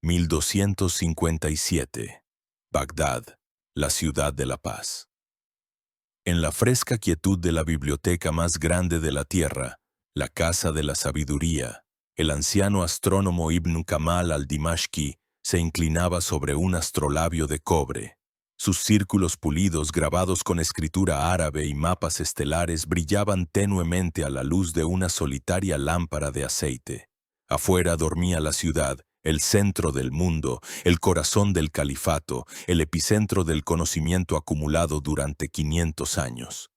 1257. Bagdad, la ciudad de la paz. En la fresca quietud de la biblioteca más grande de la tierra, la casa de la sabiduría, el anciano astrónomo Ibn Kamal al-Dimashqi se inclinaba sobre un astrolabio de cobre. Sus círculos pulidos grabados con escritura árabe y mapas estelares brillaban tenuemente a la luz de una solitaria lámpara de aceite. Afuera dormía la ciudad, el centro del mundo, el corazón del califato, el epicentro del conocimiento acumulado durante 500 años.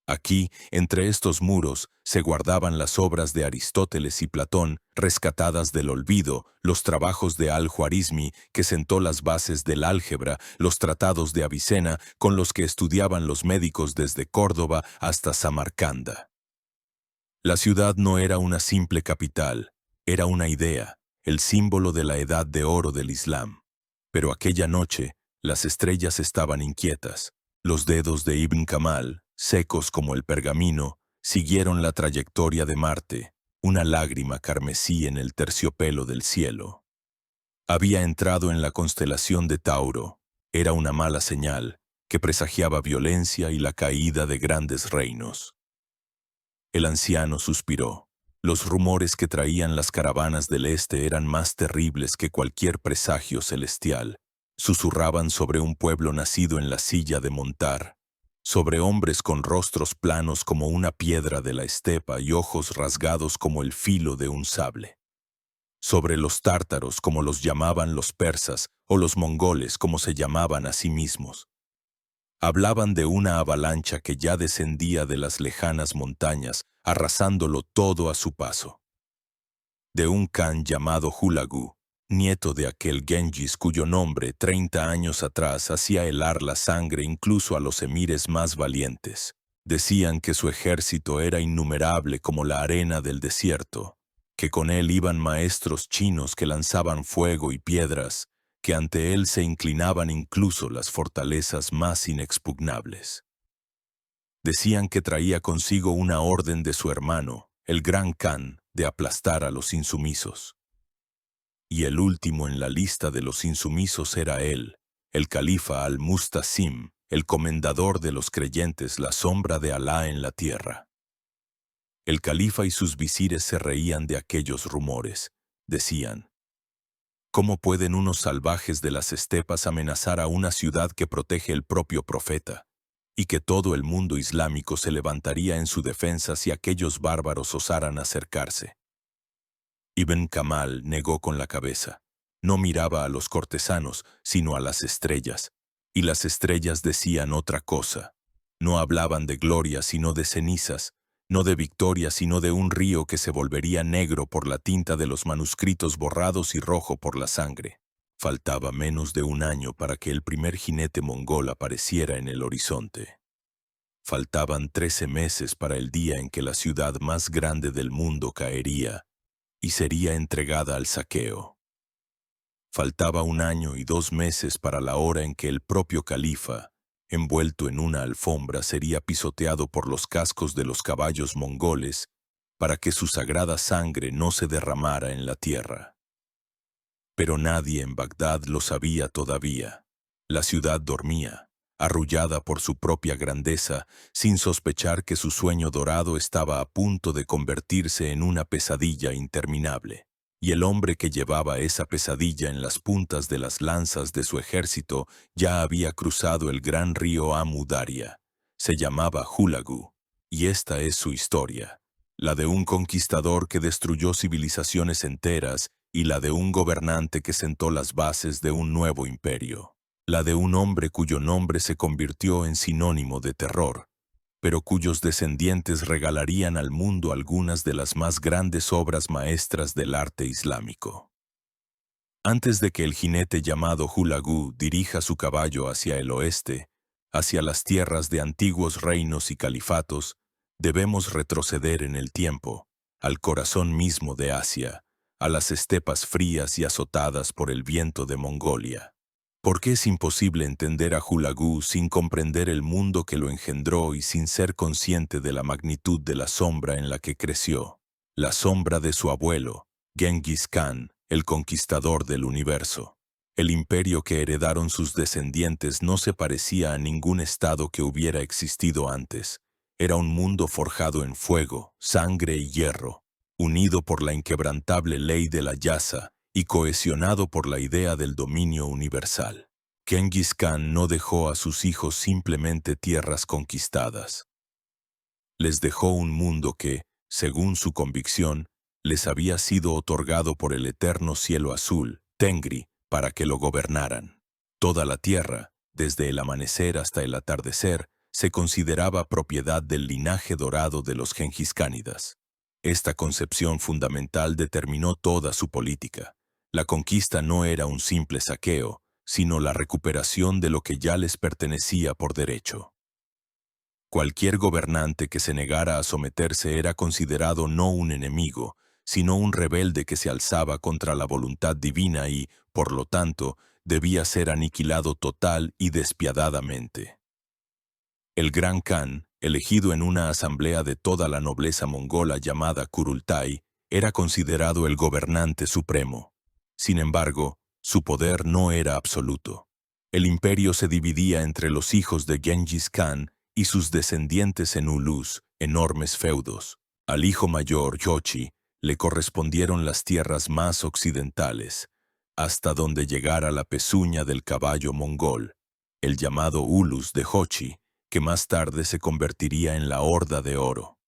Aquí, entre estos muros, se guardaban las obras de Aristóteles y Platón, rescatadas del olvido, los trabajos de Al-Juarizmi, que sentó las bases del álgebra, los tratados de Avicena, con los que estudiaban los médicos desde Córdoba hasta Samarcanda. La ciudad no era una simple capital, era una idea, el símbolo de la edad de oro del Islam. Pero aquella noche, las estrellas estaban inquietas. Los dedos de Ibn Kamal, secos como el pergamino, siguieron la trayectoria de Marte, una lágrima carmesí en el terciopelo del cielo. Había entrado en la constelación de Tauro. Era una mala señal, que presagiaba violencia y la caída de grandes reinos. El anciano suspiró. Los rumores que traían las caravanas del este eran más terribles que cualquier presagio celestial. Susurraban sobre un pueblo nacido en la silla de montar, sobre hombres con rostros planos como una piedra de la estepa y ojos rasgados como el filo de un sable. Sobre los tártaros, como los llamaban los persas, o los mongoles, como se llamaban a sí mismos. Hablaban de una avalancha que ya descendía de las lejanas montañas, arrasándolo todo a su paso. De un Khan llamado Hulagu, nieto de aquel Genghis cuyo nombre 30 años atrás hacía helar la sangre incluso a los emires más valientes. Decían que su ejército era innumerable como la arena del desierto, que con él iban maestros chinos que lanzaban fuego y piedras, que ante él se inclinaban incluso las fortalezas más inexpugnables. Decían que traía consigo una orden de su hermano, el gran Khan, de aplastar a los insumisos. Y el último en la lista de los insumisos era él, el califa al-Mustasim, el comendador de los creyentes, la sombra de Alá en la tierra. El califa y sus visires se reían de aquellos rumores. Decían: ¿cómo pueden unos salvajes de las estepas amenazar a una ciudad que protege el propio profeta? Y que todo el mundo islámico se levantaría en su defensa si aquellos bárbaros osaran acercarse. Ibn Kamal negó con la cabeza. No miraba a los cortesanos, sino a las estrellas. Y las estrellas decían otra cosa. No hablaban de gloria, sino de cenizas, no de victoria, sino de un río que se volvería negro por la tinta de los manuscritos borrados y rojo por la sangre. Faltaba menos de un año para que el primer jinete mongol apareciera en el horizonte. Faltaban 13 meses para el día en que la ciudad más grande del mundo caería y sería entregada al saqueo. Faltaba un año y 2 meses para la hora en que el propio califa, envuelto en una alfombra, sería pisoteado por los cascos de los caballos mongoles para que su sagrada sangre no se derramara en la tierra. Pero nadie en Bagdad lo sabía todavía. La ciudad dormía, arrullada por su propia grandeza, sin sospechar que su sueño dorado estaba a punto de convertirse en una pesadilla interminable. Y el hombre que llevaba esa pesadilla en las puntas de las lanzas de su ejército ya había cruzado el gran río Amu Daria. Se llamaba Hulagu, y esta es su historia, la de un conquistador que destruyó civilizaciones enteras y la de un gobernante que sentó las bases de un nuevo imperio. La de un hombre cuyo nombre se convirtió en sinónimo de terror, pero cuyos descendientes regalarían al mundo algunas de las más grandes obras maestras del arte islámico. Antes de que el jinete llamado Hulagu dirija su caballo hacia el oeste, hacia las tierras de antiguos reinos y califatos, debemos retroceder en el tiempo, al corazón mismo de Asia, a las estepas frías y azotadas por el viento de Mongolia. Porque es imposible entender a Hulagu sin comprender el mundo que lo engendró y sin ser consciente de la magnitud de la sombra en la que creció, la sombra de su abuelo, Genghis Khan, el conquistador del universo. El imperio que heredaron sus descendientes no se parecía a ningún estado que hubiera existido antes. Era un mundo forjado en fuego, sangre y hierro, unido por la inquebrantable ley de la Yasa y cohesionado por la idea del dominio universal. Genghis Khan no dejó a sus hijos simplemente tierras conquistadas. Les dejó un mundo que, según su convicción, les había sido otorgado por el eterno cielo azul, Tengri, para que lo gobernaran. Toda la tierra, desde el amanecer hasta el atardecer, se consideraba propiedad del linaje dorado de los Genghis-Kánidas. Esta concepción fundamental determinó toda su política. La conquista no era un simple saqueo, sino la recuperación de lo que ya les pertenecía por derecho. Cualquier gobernante que se negara a someterse era considerado no un enemigo, sino un rebelde que se alzaba contra la voluntad divina y, por lo tanto, debía ser aniquilado total y despiadadamente. El Gran Khan, elegido en una asamblea de toda la nobleza mongola llamada Kurultai, era considerado el gobernante supremo. Sin embargo, su poder no era absoluto. El imperio se dividía entre los hijos de Genghis Khan y sus descendientes en Ulus, enormes feudos. Al hijo mayor, Jochi, le correspondieron las tierras más occidentales, hasta donde llegara la pezuña del caballo mongol, el llamado Ulus de Jochi, que más tarde se convertiría en la Horda de Oro.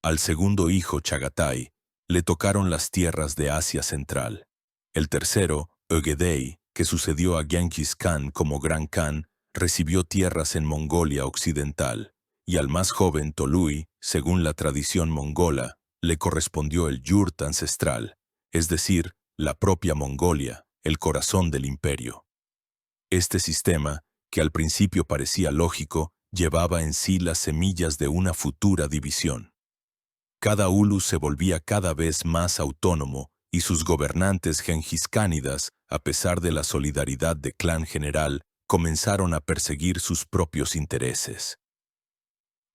Al segundo hijo, Chagatai, le tocaron las tierras de Asia Central. El tercero, Ögedei, que sucedió a Genghis Khan como Gran Khan, recibió tierras en Mongolia Occidental, y al más joven Tolui, según la tradición mongola, le correspondió el yurt ancestral, es decir, la propia Mongolia, el corazón del imperio. Este sistema, que al principio parecía lógico, llevaba en sí las semillas de una futura división. Cada ulus se volvía cada vez más autónomo y sus gobernantes genghis-kánidas, a pesar de la solidaridad de clan general, comenzaron a perseguir sus propios intereses.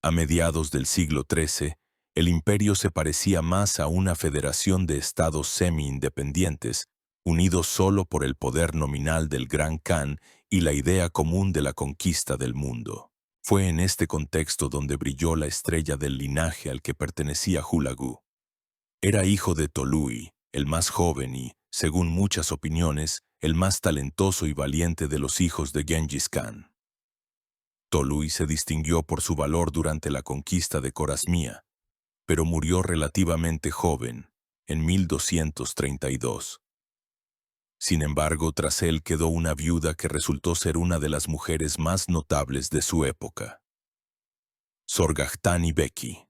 A mediados del siglo XIII, el imperio se parecía más a una federación de estados semi-independientes, unidos solo por el poder nominal del Gran Khan y la idea común de la conquista del mundo. Fue en este contexto donde brilló la estrella del linaje al que pertenecía Hulagu. Era hijo de Tolui, el más joven y, según muchas opiniones, el más talentoso y valiente de los hijos de Genghis Khan. Tolui se distinguió por su valor durante la conquista de Corasmia, pero murió relativamente joven, en 1232. Sin embargo, tras él quedó una viuda que resultó ser una de las mujeres más notables de su época. Sorghaghtani Beki.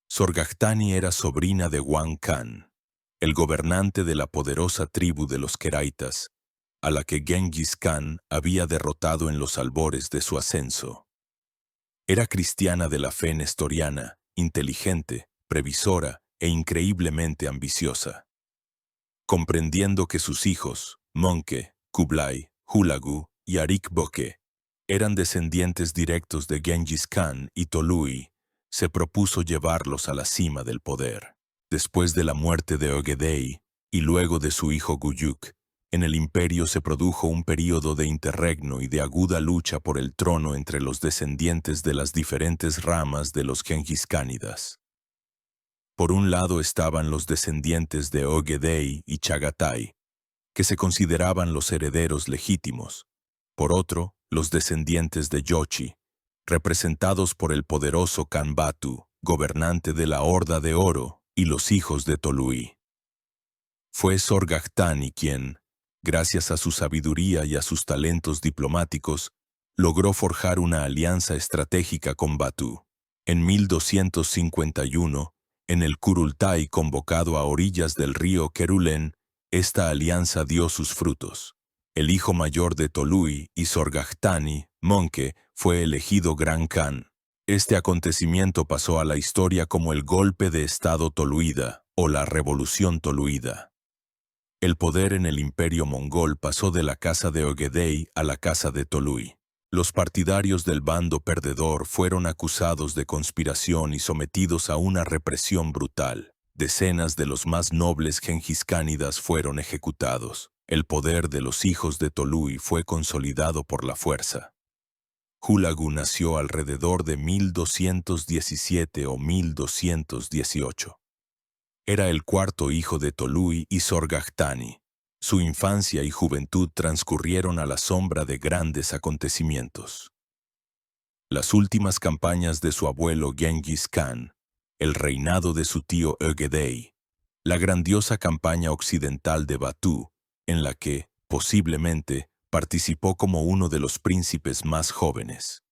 Sorghaghtani era sobrina de Wang Khan, el gobernante de la poderosa tribu de los Keraitas, a la que Genghis Khan había derrotado en los albores de su ascenso. Era cristiana de la fe nestoriana, inteligente, previsora e increíblemente ambiciosa. Comprendiendo que sus hijos, Monke, Kublai, Hulagu y Arik Boke, eran descendientes directos de Genghis Khan y Tolui, se propuso llevarlos a la cima del poder. Después de la muerte de Ögedei y luego de su hijo Guyuk, en el imperio se produjo un período de interregno y de aguda lucha por el trono entre los descendientes de las diferentes ramas de los Genghis-Kánidas. Por un lado estaban los descendientes de Ögedei y Chagatai, que se consideraban los herederos legítimos. Por otro, los descendientes de Jochi, representados por el poderoso Khan Batu, gobernante de la Horda de Oro, y los hijos de Tolui. Fue Sorghaghtani quien, gracias a su sabiduría y a sus talentos diplomáticos, logró forjar una alianza estratégica con Batu. En 1251, en el Kurultai convocado a orillas del río Kerulen, esta alianza dio sus frutos. El hijo mayor de Tolui y Sorghaghtani, Monke, fue elegido Gran Khan. Este acontecimiento pasó a la historia como el golpe de Estado toluida o la Revolución Toluida. El poder en el imperio mongol pasó de la casa de Ögedei a la casa de Tolui. Los partidarios del bando perdedor fueron acusados de conspiración y sometidos a una represión brutal. Decenas de los más nobles genghis-kánidas fueron ejecutados. El poder de los hijos de Tolui fue consolidado por la fuerza. Hulagu nació alrededor de 1217 o 1218. Era el cuarto hijo de Tolui y Sorghaghtani. Su infancia y juventud transcurrieron a la sombra de grandes acontecimientos. Las últimas campañas de su abuelo Genghis Khan, el reinado de su tío Ögedei, la grandiosa campaña occidental de Batú, en la que, posiblemente, participó como uno de los príncipes más jóvenes.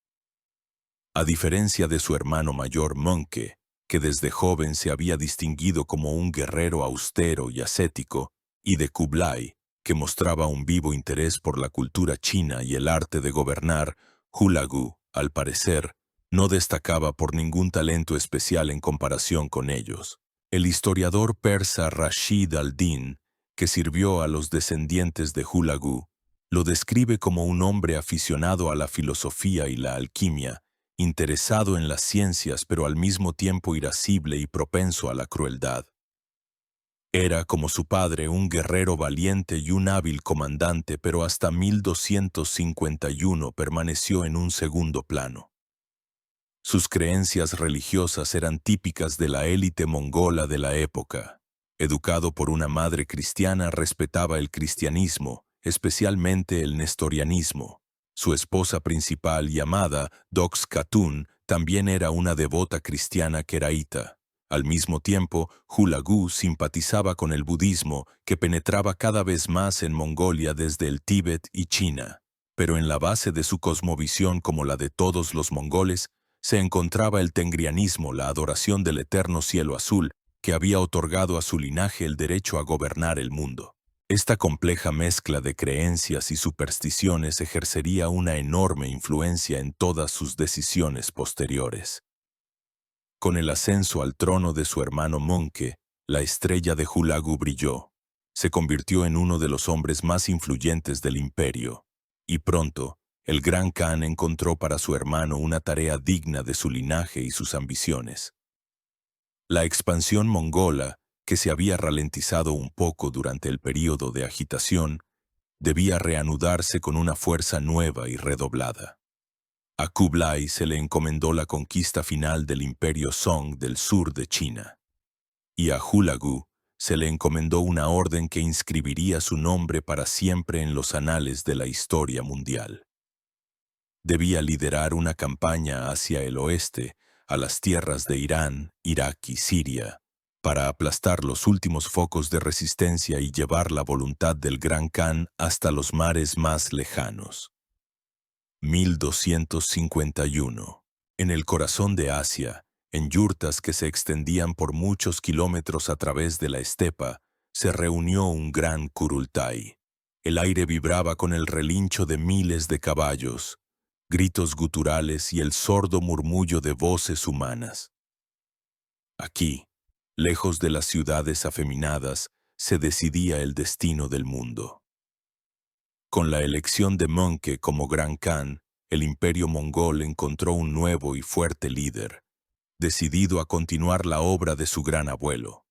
A diferencia de su hermano mayor Möngke, que desde joven se había distinguido como un guerrero austero y ascético, y de Kublai, que mostraba un vivo interés por la cultura china y el arte de gobernar, Hulagu, al parecer, no destacaba por ningún talento especial en comparación con ellos. El historiador persa Rashid al-Din, que sirvió a los descendientes de Hulagu, lo describe como un hombre aficionado a la filosofía y la alquimia, interesado en las ciencias pero al mismo tiempo irascible y propenso a la crueldad. Era, como su padre, un guerrero valiente y un hábil comandante, pero hasta 1251 permaneció en un segundo plano. Sus creencias religiosas eran típicas de la élite mongola de la época. Educado por una madre cristiana, respetaba el cristianismo, especialmente el nestorianismo. Su esposa principal, llamada Dox Khatun, también era una devota cristiana keraíta. Al mismo tiempo, Hulagu simpatizaba con el budismo, que penetraba cada vez más en Mongolia desde el Tíbet y China. Pero en la base de su cosmovisión, como la de todos los mongoles, se encontraba el tengrianismo, la adoración del eterno cielo azul, que había otorgado a su linaje el derecho a gobernar el mundo. Esta compleja mezcla de creencias y supersticiones ejercería una enorme influencia en todas sus decisiones posteriores. Con el ascenso al trono de su hermano Möngke, la estrella de Hulagu brilló. Se convirtió en uno de los hombres más influyentes del imperio. Y pronto, el gran Khan encontró para su hermano una tarea digna de su linaje y sus ambiciones. La expansión mongola, que se había ralentizado un poco durante el período de agitación, debía reanudarse con una fuerza nueva y redoblada. A Kublai se le encomendó la conquista final del imperio Song del sur de China. Y a Hulagu se le encomendó una orden que inscribiría su nombre para siempre en los anales de la historia mundial. Debía liderar una campaña hacia el oeste, a las tierras de Irán, Irak y Siria, para aplastar los últimos focos de resistencia y llevar la voluntad del Gran Khan hasta los mares más lejanos. 1251. En el corazón de Asia, en yurtas que se extendían por muchos kilómetros a través de la estepa, se reunió un gran Kurultai. El aire vibraba con el relincho de miles de caballos, gritos guturales y el sordo murmullo de voces humanas. Aquí, lejos de las ciudades afeminadas, se decidía el destino del mundo. Con la elección de Möngke como Gran Khan, el imperio mongol encontró un nuevo y fuerte líder, decidido a continuar la obra de su gran abuelo.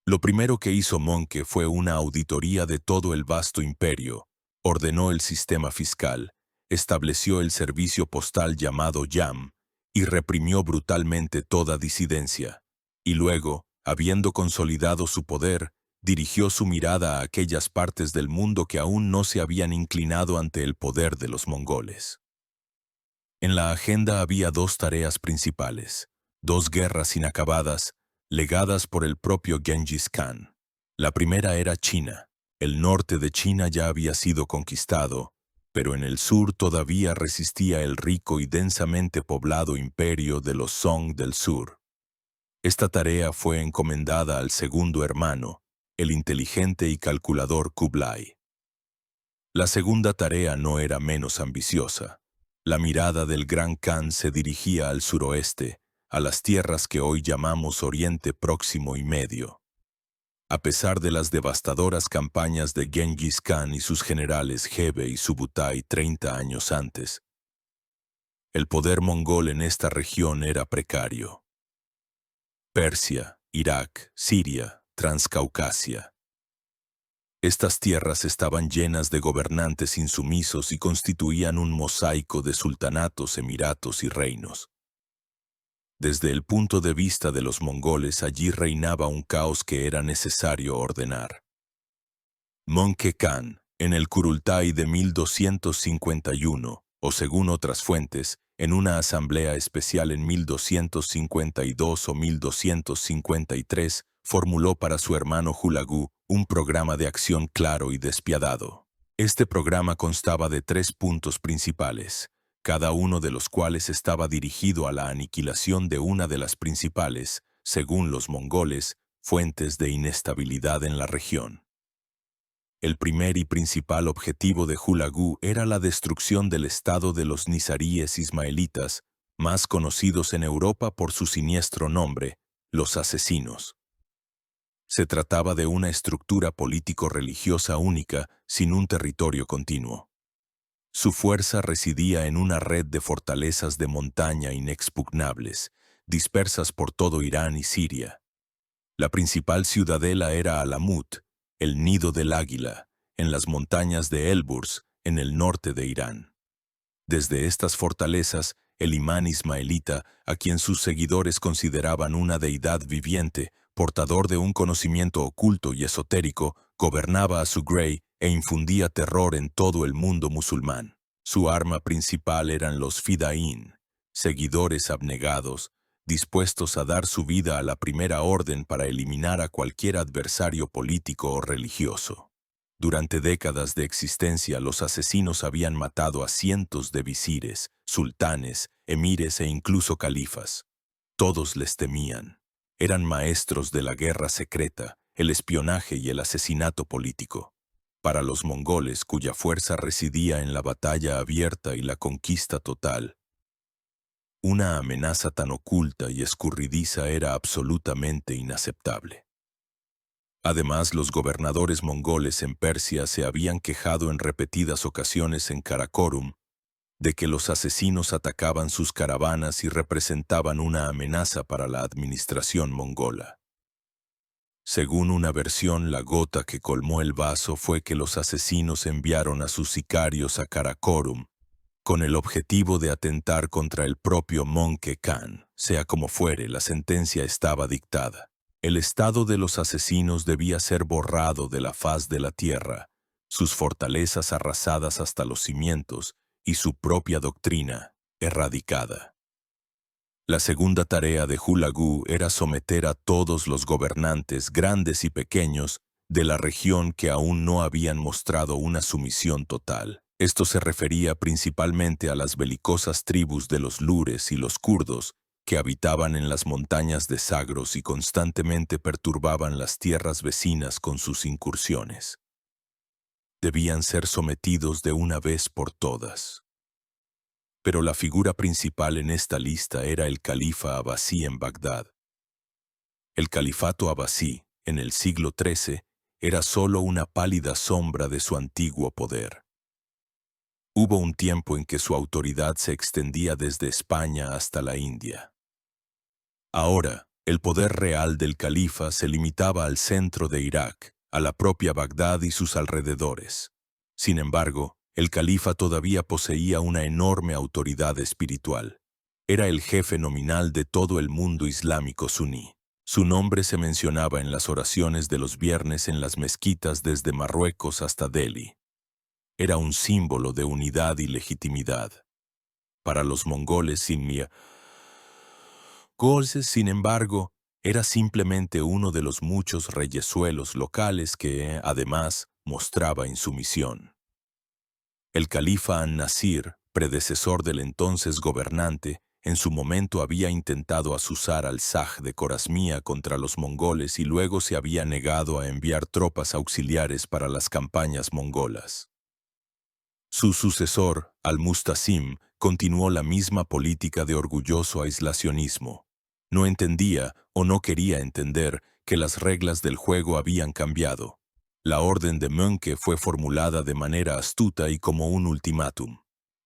Lo primero que hizo Möngke fue una auditoría de todo el vasto imperio, ordenó el sistema fiscal, estableció el servicio postal llamado YAM y reprimió brutalmente toda disidencia. Y luego, habiendo consolidado su poder, dirigió su mirada a aquellas partes del mundo que aún no se habían inclinado ante el poder de los mongoles. En la agenda había dos tareas principales, dos guerras inacabadas, legadas por el propio Genghis Khan. La primera era China. El norte de China ya había sido conquistado, pero en el sur todavía resistía el rico y densamente poblado imperio de los Song del sur. Esta tarea fue encomendada al segundo hermano, el inteligente y calculador Kublai. La segunda tarea no era menos ambiciosa. La mirada del Gran Khan se dirigía al suroeste, a las tierras que hoy llamamos Oriente Próximo y Medio. A pesar de las devastadoras campañas de Genghis Khan y sus generales Gebe y Subutai 30 años antes, el poder mongol en esta región era precario. Persia, Irak, Siria, Transcaucasia. Estas tierras estaban llenas de gobernantes insumisos y constituían un mosaico de sultanatos, emiratos y reinos. Desde el punto de vista de los mongoles, allí reinaba un caos que era necesario ordenar. Möngke Khan, en el Kurultai de 1251, o según otras fuentes, en una asamblea especial en 1252 o 1253, formuló para su hermano Hulagu un programa de acción claro y despiadado. Este programa constaba de 3 puntos principales, cada uno de los cuales estaba dirigido a la aniquilación de una de las principales, según los mongoles, fuentes de inestabilidad en la región. El primer y principal objetivo de Hulagu era la destrucción del estado de los nizaríes ismaelitas, más conocidos en Europa por su siniestro nombre, los asesinos. Se trataba de una estructura político-religiosa única, sin un territorio continuo. Su fuerza residía en una red de fortalezas de montaña inexpugnables, dispersas por todo Irán y Siria. La principal ciudadela era Alamut, el nido del águila, en las montañas de Elburz, en el norte de Irán. Desde estas fortalezas, el imán ismaelita, a quien sus seguidores consideraban una deidad viviente, portador de un conocimiento oculto y esotérico, gobernaba a su Grey e infundía terror en todo el mundo musulmán. Su arma principal eran los fidaín, seguidores abnegados, dispuestos a dar su vida a la primera orden para eliminar a cualquier adversario político o religioso. Durante décadas de existencia, los asesinos habían matado a cientos de visires, sultanes, emires e incluso califas. Todos les temían. Eran maestros de la guerra secreta, el espionaje y el asesinato político. Para los mongoles, cuya fuerza residía en la batalla abierta y la conquista total, una amenaza tan oculta y escurridiza era absolutamente inaceptable. Además, los gobernadores mongoles en Persia se habían quejado en repetidas ocasiones en Karakorum de que los asesinos atacaban sus caravanas y representaban una amenaza para la administración mongola. Según una versión, la gota que colmó el vaso fue que los asesinos enviaron a sus sicarios a Karakorum con el objetivo de atentar contra el propio Möngke Khan. Sea como fuere, la sentencia estaba dictada. El estado de los asesinos debía ser borrado de la faz de la tierra, sus fortalezas arrasadas hasta los cimientos y su propia doctrina erradicada. La segunda tarea de Hulagu era someter a todos los gobernantes, grandes y pequeños, de la región que aún no habían mostrado una sumisión total. Esto se refería principalmente a las belicosas tribus de los lures y los kurdos, que habitaban en las montañas de Zagros y constantemente perturbaban las tierras vecinas con sus incursiones. Debían ser sometidos de una vez por todas. Pero la figura principal en esta lista era el califa abasí en Bagdad. El califato abasí, en el siglo XIII, era solo una pálida sombra de su antiguo poder. Hubo un tiempo en que su autoridad se extendía desde España hasta la India. Ahora, el poder real del califa se limitaba al centro de Irak, a la propia Bagdad y sus alrededores. Sin embargo, el califa todavía poseía una enorme autoridad espiritual. Era el jefe nominal de todo el mundo islámico suní. Su nombre se mencionaba en las oraciones de los viernes en las mezquitas desde Marruecos hasta Delhi. Era un símbolo de unidad y legitimidad. Para los mongoles sin embargo, era simplemente uno de los muchos reyesuelos locales que, además, mostraba insumisión. El califa an-Nasir, predecesor del entonces gobernante, en su momento había intentado azuzar al Shah de Corasmía contra los mongoles y luego se había negado a enviar tropas auxiliares para las campañas mongolas. Su sucesor, al-Mustasim, continuó la misma política de orgulloso aislacionismo. No entendía o no quería entender que las reglas del juego habían cambiado. La orden de Möngke fue formulada de manera astuta y como un ultimátum.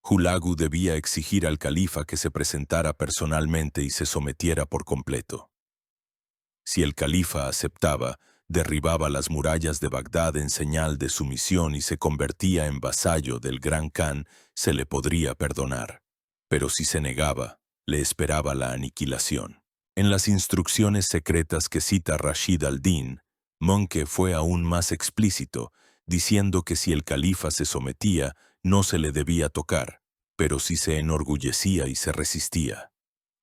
Hulagu debía exigir al califa que se presentara personalmente y se sometiera por completo. Si el califa aceptaba, derribaba las murallas de Bagdad en señal de sumisión y se convertía en vasallo del gran Khan, se le podría perdonar. Pero si se negaba, le esperaba la aniquilación. En las instrucciones secretas que cita Rashid al-Din, Monke fue aún más explícito, diciendo que si el califa se sometía, no se le debía tocar, pero si se enorgullecía y se resistía,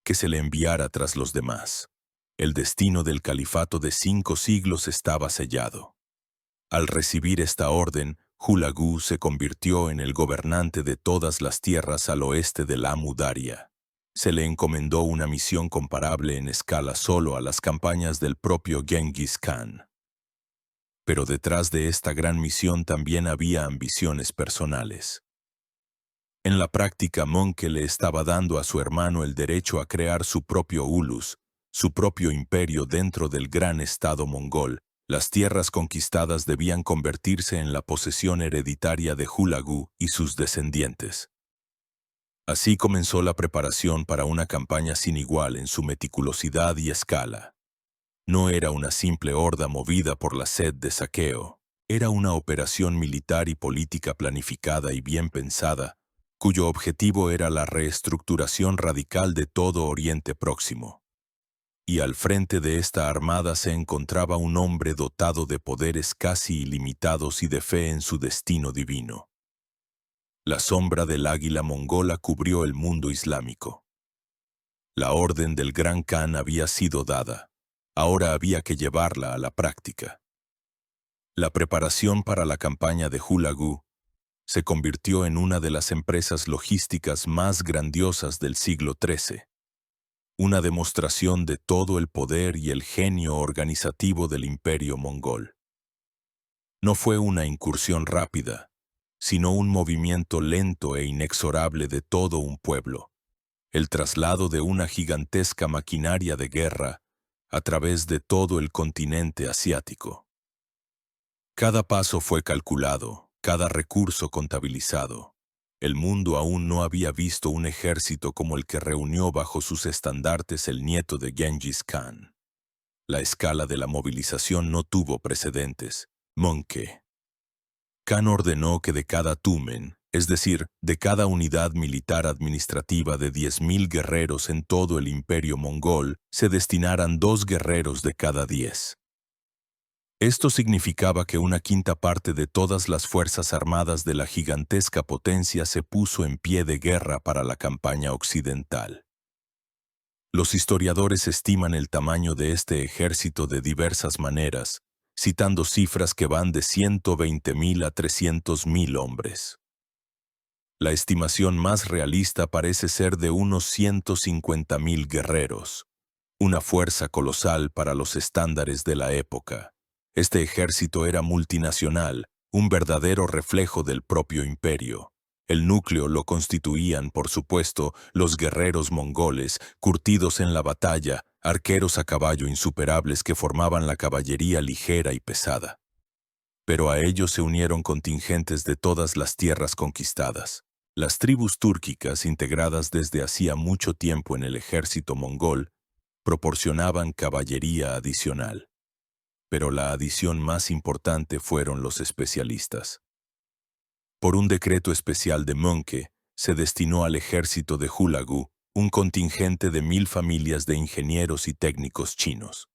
que se le enviara tras los demás. El destino del califato de 5 siglos estaba sellado. Al recibir esta orden, Hulagu se convirtió en el gobernante de todas las tierras al oeste de la Amu Daria. Se le encomendó una misión comparable en escala solo a las campañas del propio Genghis Khan. Pero detrás de esta gran misión también había ambiciones personales. En la práctica, Monke le estaba dando a su hermano el derecho a crear su propio ulus, su propio imperio dentro del gran estado mongol. Las tierras conquistadas debían convertirse en la posesión hereditaria de Hulagu y sus descendientes. Así comenzó la preparación para una campaña sin igual en su meticulosidad y escala. No era una simple horda movida por la sed de saqueo. Era una operación militar y política planificada y bien pensada, cuyo objetivo era la reestructuración radical de todo Oriente Próximo. Y al frente de esta armada se encontraba un hombre dotado de poderes casi ilimitados y de fe en su destino divino. La sombra del águila mongola cubrió el mundo islámico. La orden del Gran Khan había sido dada. Ahora había que llevarla a la práctica. La preparación para la campaña de Hulagu se convirtió en una de las empresas logísticas más grandiosas del siglo XIII. Una demostración de todo el poder y el genio organizativo del imperio mongol. No fue una incursión rápida, sino un movimiento lento e inexorable de todo un pueblo, el traslado de una gigantesca maquinaria de guerra a través de todo el continente asiático. Cada paso fue calculado, cada recurso contabilizado. El mundo aún no había visto un ejército como el que reunió bajo sus estandartes el nieto de Genghis Khan. La escala de la movilización no tuvo precedentes. Monke Khan ordenó que de cada tumen, es decir, de cada unidad militar administrativa de 10.000 guerreros en todo el imperio mongol, se destinaran 2 guerreros de cada 10. Esto significaba que una quinta parte de todas las fuerzas armadas de la gigantesca potencia se puso en pie de guerra para la campaña occidental. Los historiadores estiman el tamaño de este ejército de diversas maneras, citando cifras que van de 120.000 a 300.000 hombres. La estimación más realista parece ser de unos 150.000 guerreros, una fuerza colosal para los estándares de la época. Este ejército era multinacional, un verdadero reflejo del propio imperio. El núcleo lo constituían, por supuesto, los guerreros mongoles, curtidos en la batalla, arqueros a caballo insuperables que formaban la caballería ligera y pesada. Pero a ellos se unieron contingentes de todas las tierras conquistadas. Las tribus túrquicas, integradas desde hacía mucho tiempo en el ejército mongol, proporcionaban caballería adicional. Pero la adición más importante fueron los especialistas. Por un decreto especial de Monke, se destinó al ejército de Hulagu un contingente de 1.000 familias de ingenieros y técnicos chinos.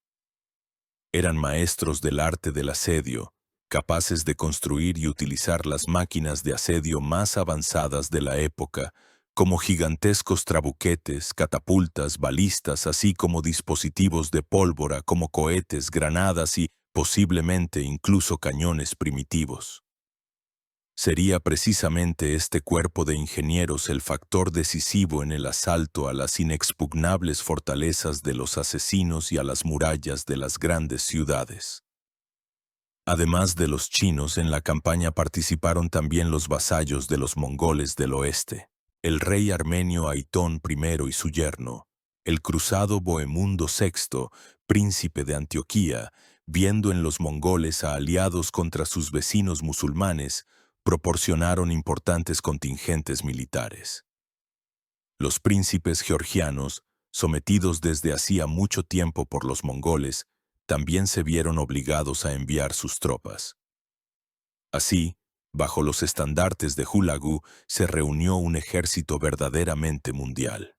Eran maestros del arte del asedio, capaces de construir y utilizar las máquinas de asedio más avanzadas de la época, como gigantescos trabuquetes, catapultas, balistas, así como dispositivos de pólvora como cohetes, granadas y, posiblemente, incluso cañones primitivos. Sería precisamente este cuerpo de ingenieros el factor decisivo en el asalto a las inexpugnables fortalezas de los asesinos y a las murallas de las grandes ciudades. Además de los chinos, en la campaña participaron también los vasallos de los mongoles del oeste. El rey armenio Aitón I y su yerno, el cruzado Bohemundo VI, príncipe de Antioquía, viendo en los mongoles a aliados contra sus vecinos musulmanes, proporcionaron importantes contingentes militares. Los príncipes georgianos, sometidos desde hacía mucho tiempo por los mongoles, también se vieron obligados a enviar sus tropas. Así, bajo los estandartes de Hulagu, se reunió un ejército verdaderamente mundial.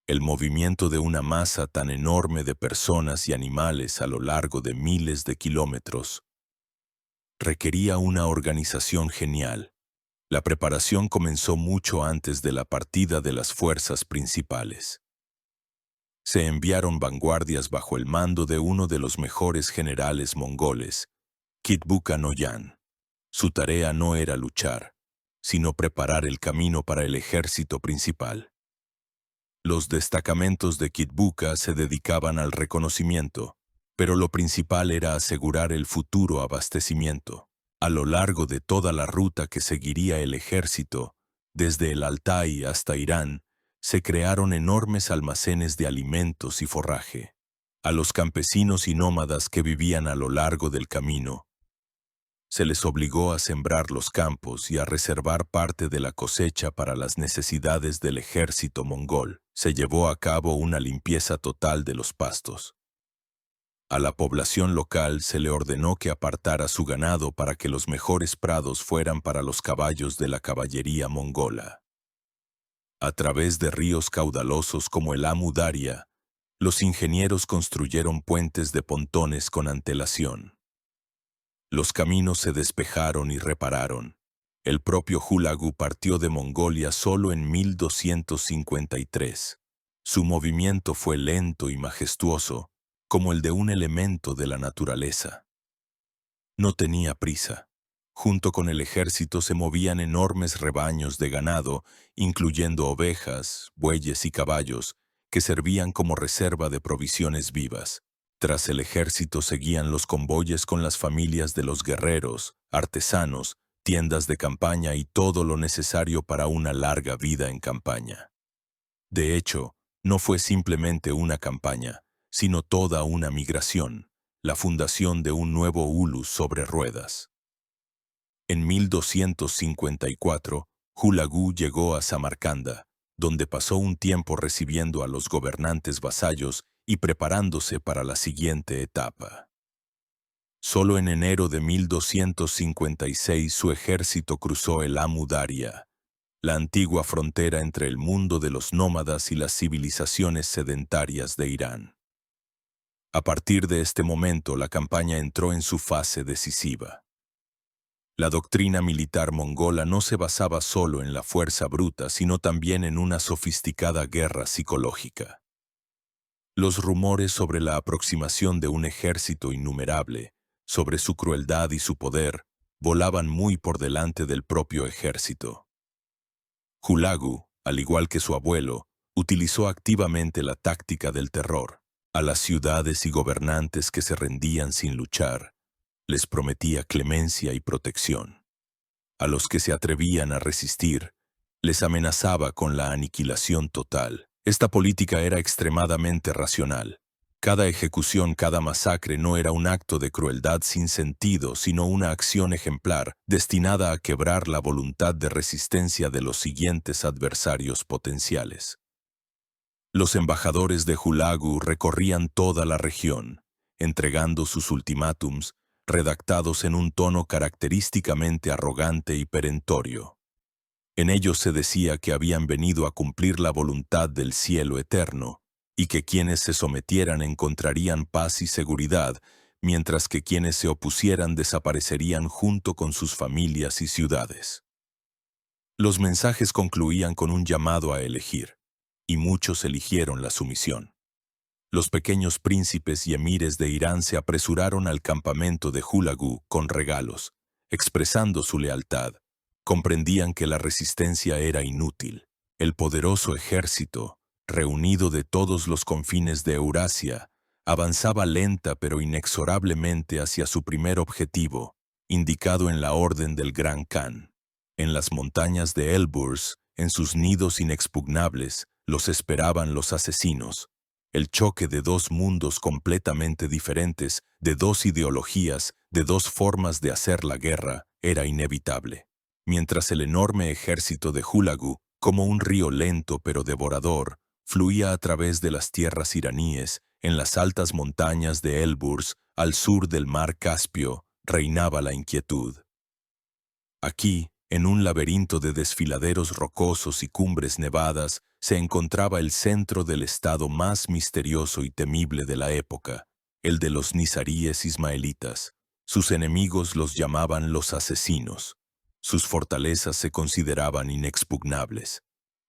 El movimiento de una masa tan enorme de personas y animales a lo largo de miles de kilómetros requería una organización genial. La preparación comenzó mucho antes de la partida de las fuerzas principales. Se enviaron vanguardias bajo el mando de uno de los mejores generales mongoles, Kitbuka Noyan. Su tarea no era luchar, sino preparar el camino para el ejército principal. Los destacamentos de Kitbuka se dedicaban al reconocimiento, pero lo principal era asegurar el futuro abastecimiento. A lo largo de toda la ruta que seguiría el ejército, desde el Altai hasta Irán, se crearon enormes almacenes de alimentos y forraje. A los campesinos y nómadas que vivían a lo largo del camino, se les obligó a sembrar los campos y a reservar parte de la cosecha para las necesidades del ejército mongol. Se llevó a cabo una limpieza total de los pastos. A la población local se le ordenó que apartara su ganado para que los mejores prados fueran para los caballos de la caballería mongola. A través de ríos caudalosos como el Amu Daria, los ingenieros construyeron puentes de pontones con antelación. Los caminos se despejaron y repararon. El propio Hulagu partió de Mongolia solo en 1253. Su movimiento fue lento y majestuoso, como el de un elemento de la naturaleza. No tenía prisa. Junto con el ejército se movían enormes rebaños de ganado, incluyendo ovejas, bueyes y caballos, que servían como reserva de provisiones vivas. Tras el ejército seguían los convoyes con las familias de los guerreros, artesanos, tiendas de campaña y todo lo necesario para una larga vida en campaña. De hecho, no fue simplemente una campaña, sino toda una migración, la fundación de un nuevo Ulus sobre ruedas. En 1254, Hulagu llegó a Samarcanda, donde pasó un tiempo recibiendo a los gobernantes vasallos y preparándose para la siguiente etapa. Solo en enero de 1256 su ejército cruzó el Amu Daria, la antigua frontera entre el mundo de los nómadas y las civilizaciones sedentarias de Irán. A partir de este momento la campaña entró en su fase decisiva. La doctrina militar mongola no se basaba solo en la fuerza bruta, sino también en una sofisticada guerra psicológica. Los rumores sobre la aproximación de un ejército innumerable, sobre su crueldad y su poder, volaban muy por delante del propio ejército. Hulagu, al igual que su abuelo, utilizó activamente la táctica del terror. A las ciudades y gobernantes que se rendían sin luchar, les prometía clemencia y protección. A los que se atrevían a resistir, les amenazaba con la aniquilación total. Esta política era extremadamente racional. Cada ejecución, cada masacre no era un acto de crueldad sin sentido, sino una acción ejemplar, destinada a quebrar la voluntad de resistencia de los siguientes adversarios potenciales. Los embajadores de Hulagu recorrían toda la región, entregando sus ultimátums, redactados en un tono característicamente arrogante y perentorio. En ellos se decía que habían venido a cumplir la voluntad del cielo eterno, y que quienes se sometieran encontrarían paz y seguridad, mientras que quienes se opusieran desaparecerían junto con sus familias y ciudades. Los mensajes concluían con un llamado a elegir, y muchos eligieron la sumisión. Los pequeños príncipes y emires de Irán se apresuraron al campamento de Hulagu con regalos, expresando su lealtad. Comprendían que la resistencia era inútil. El poderoso ejército, reunido de todos los confines de Eurasia, avanzaba lenta pero inexorablemente hacia su primer objetivo, indicado en la orden del Gran Khan. En las montañas de Elburz, en sus nidos inexpugnables, los esperaban los asesinos. El choque de dos mundos completamente diferentes, de dos ideologías, de dos formas de hacer la guerra, era inevitable. Mientras el enorme ejército de Hulagu, como un río lento pero devorador, fluía a través de las tierras iraníes, En las altas montañas de Elburz, al sur del mar Caspio, reinaba la inquietud. Aquí, en un laberinto de desfiladeros rocosos y cumbres nevadas, se encontraba el centro del estado más misterioso y temible de la época, el de los nizaríes ismaelitas. Sus enemigos los llamaban los asesinos. Sus fortalezas se consideraban inexpugnables,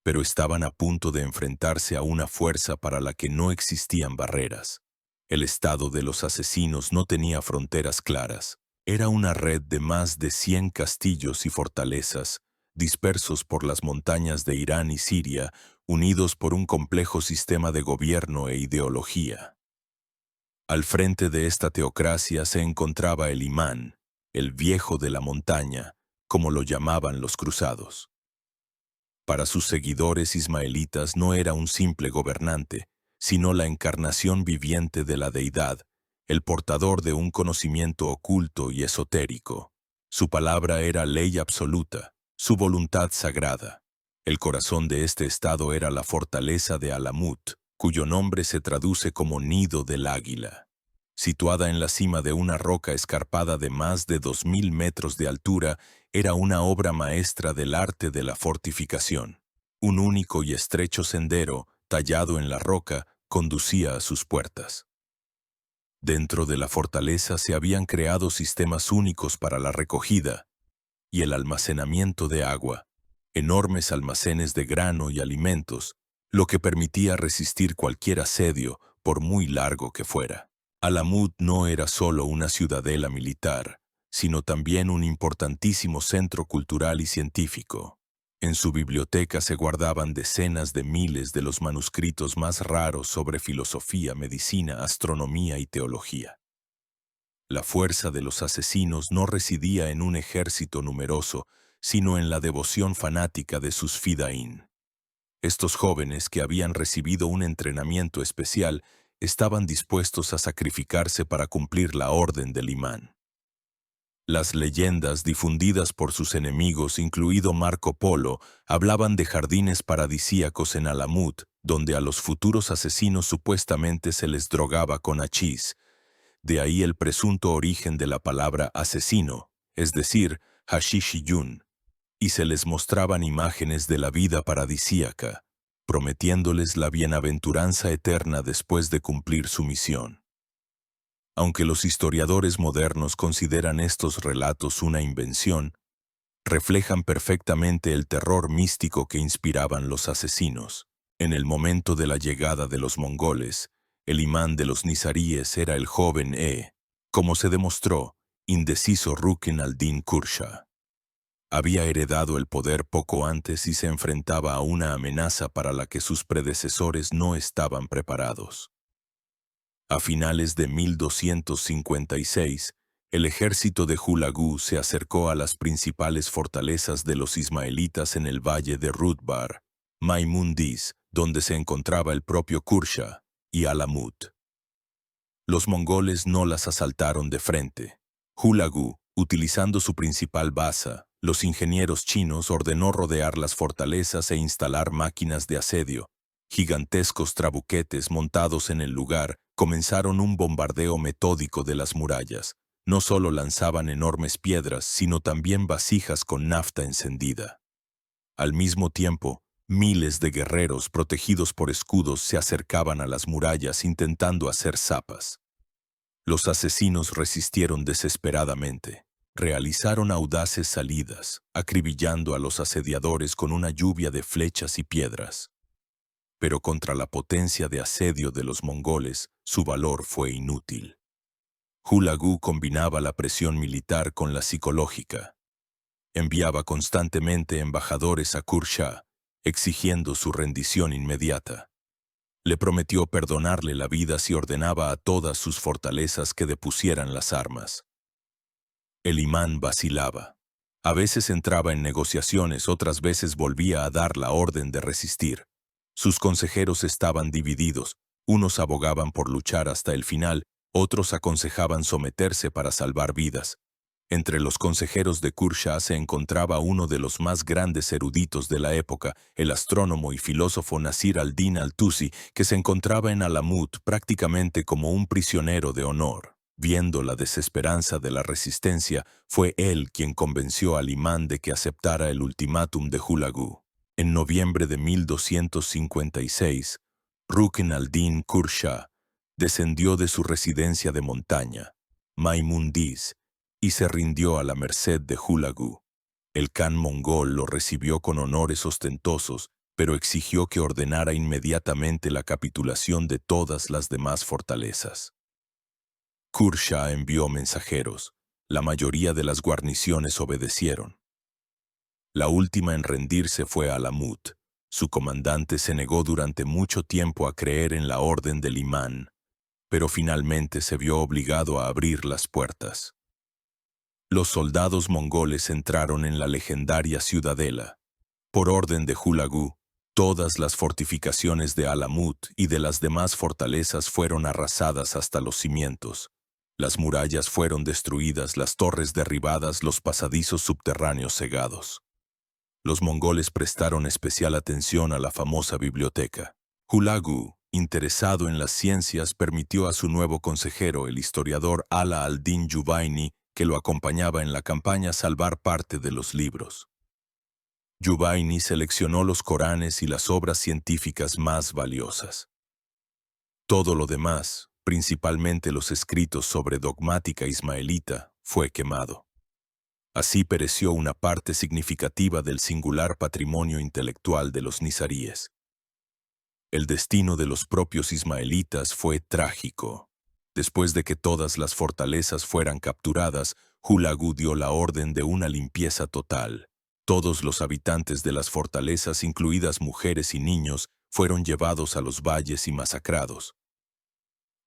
pero estaban a punto de enfrentarse a una fuerza para la que no existían barreras. El estado de los asesinos no tenía fronteras claras. Era una red de más de 100 castillos y fortalezas, dispersos por las montañas de Irán y Siria, unidos por un complejo sistema de gobierno e ideología. Al frente de esta teocracia se encontraba el imán, el viejo de la montaña, como lo llamaban los cruzados. Para sus seguidores ismaelitas no era un simple gobernante, sino la encarnación viviente de la deidad, el portador de un conocimiento oculto y esotérico. Su palabra era ley absoluta, su voluntad sagrada. El corazón de este estado era la fortaleza de Alamut, cuyo nombre se traduce como nido del águila. Situada en la cima de una roca escarpada de más de 2000 metros de altura, era una obra maestra del arte de la fortificación. Un único y estrecho sendero, tallado en la roca, conducía a sus puertas. Dentro de la fortaleza se habían creado sistemas únicos para la recogida y el almacenamiento de agua, enormes almacenes de grano y alimentos, lo que permitía resistir cualquier asedio, por muy largo que fuera. Alamut no era solo una ciudadela militar, sino también un importantísimo centro cultural y científico. En su biblioteca se guardaban decenas de miles de los manuscritos más raros sobre filosofía, medicina, astronomía y teología. La fuerza de los asesinos no residía en un ejército numeroso, sino en la devoción fanática de sus fidaín. Estos jóvenes, que habían recibido un entrenamiento especial, estaban dispuestos a sacrificarse para cumplir la orden del imán. Las leyendas difundidas por sus enemigos, incluido Marco Polo, hablaban de jardines paradisíacos en Alamut, donde a los futuros asesinos supuestamente se les drogaba con hachís. De ahí el presunto origen de la palabra asesino, es decir, hashishiyun, y se les mostraban imágenes de la vida paradisíaca, prometiéndoles la bienaventuranza eterna después de cumplir su misión. Aunque los historiadores modernos consideran estos relatos una invención, reflejan perfectamente el terror místico que inspiraban los asesinos. En el momento de la llegada de los mongoles, el imán de los nizaríes era el joven como se demostró, indeciso Rukn al-Din Kursha. Había heredado el poder poco antes y se enfrentaba a una amenaza para la que sus predecesores no estaban preparados. A finales de 1256, el ejército de Hulagu se acercó a las principales fortalezas de los ismaelitas en el valle de Rudbar, Maimundis, donde se encontraba el propio Kursha, y Alamut. Los mongoles no las asaltaron de frente. Hulagu, utilizando su principal basa, los ingenieros chinos, ordenó rodear las fortalezas e instalar máquinas de asedio. Gigantescos trabuquetes montados en el lugar comenzaron un bombardeo metódico de las murallas. No solo lanzaban enormes piedras, sino también vasijas con nafta encendida. Al mismo tiempo, miles de guerreros protegidos por escudos se acercaban a las murallas intentando hacer zapas. Los asesinos resistieron desesperadamente. Realizaron audaces salidas, acribillando a los asediadores con una lluvia de flechas y piedras. Pero contra la potencia de asedio de los mongoles, su valor fue inútil. Hulagu combinaba la presión militar con la psicológica. Enviaba constantemente embajadores a Kursha, exigiendo su rendición inmediata. Le prometió perdonarle la vida si ordenaba a todas sus fortalezas que depusieran las armas. El imán vacilaba. A veces entraba en negociaciones, otras veces volvía a dar la orden de resistir. Sus consejeros estaban divididos. Unos abogaban por luchar hasta el final, otros aconsejaban someterse para salvar vidas. Entre los consejeros de Qurshah se encontraba uno de los más grandes eruditos de la época, el astrónomo y filósofo Nasir al-Din al-Tusi, que se encontraba en Alamut prácticamente como un prisionero de honor. Viendo la desesperanza de la resistencia, fue él quien convenció al imán de que aceptara el ultimátum de Hulagu. En noviembre de 1256, Rukn al-Din Qurshah descendió de su residencia de montaña, Maimundiz, y se rindió a la merced de Hulagu. El Khan mongol lo recibió con honores ostentosos, pero exigió que ordenara inmediatamente la capitulación de todas las demás fortalezas. Qurshah envió mensajeros. La mayoría de las guarniciones obedecieron. La última en rendirse fue Alamut. Su comandante se negó durante mucho tiempo a creer en la orden del imán, pero finalmente se vio obligado a abrir las puertas. Los soldados mongoles entraron en la legendaria ciudadela. Por orden de Hulagu, todas las fortificaciones de Alamut y de las demás fortalezas fueron arrasadas hasta los cimientos. Las murallas fueron destruidas, las torres derribadas, los pasadizos subterráneos cegados. Los mongoles prestaron especial atención a la famosa biblioteca. Hulagu, interesado en las ciencias, permitió a su nuevo consejero, el historiador Ala al-Din Jubayni, que lo acompañaba en la campaña, salvar parte de los libros. Jubayni seleccionó los Coranes y las obras científicas más valiosas. Todo lo demás, principalmente los escritos sobre dogmática ismaelita, fue quemado. Así pereció una parte significativa del singular patrimonio intelectual de los nizaríes. El destino de los propios ismaelitas fue trágico. Después de que todas las fortalezas fueran capturadas, Hulagu dio la orden de una limpieza total. Todos los habitantes de las fortalezas, incluidas mujeres y niños, fueron llevados a los valles y masacrados.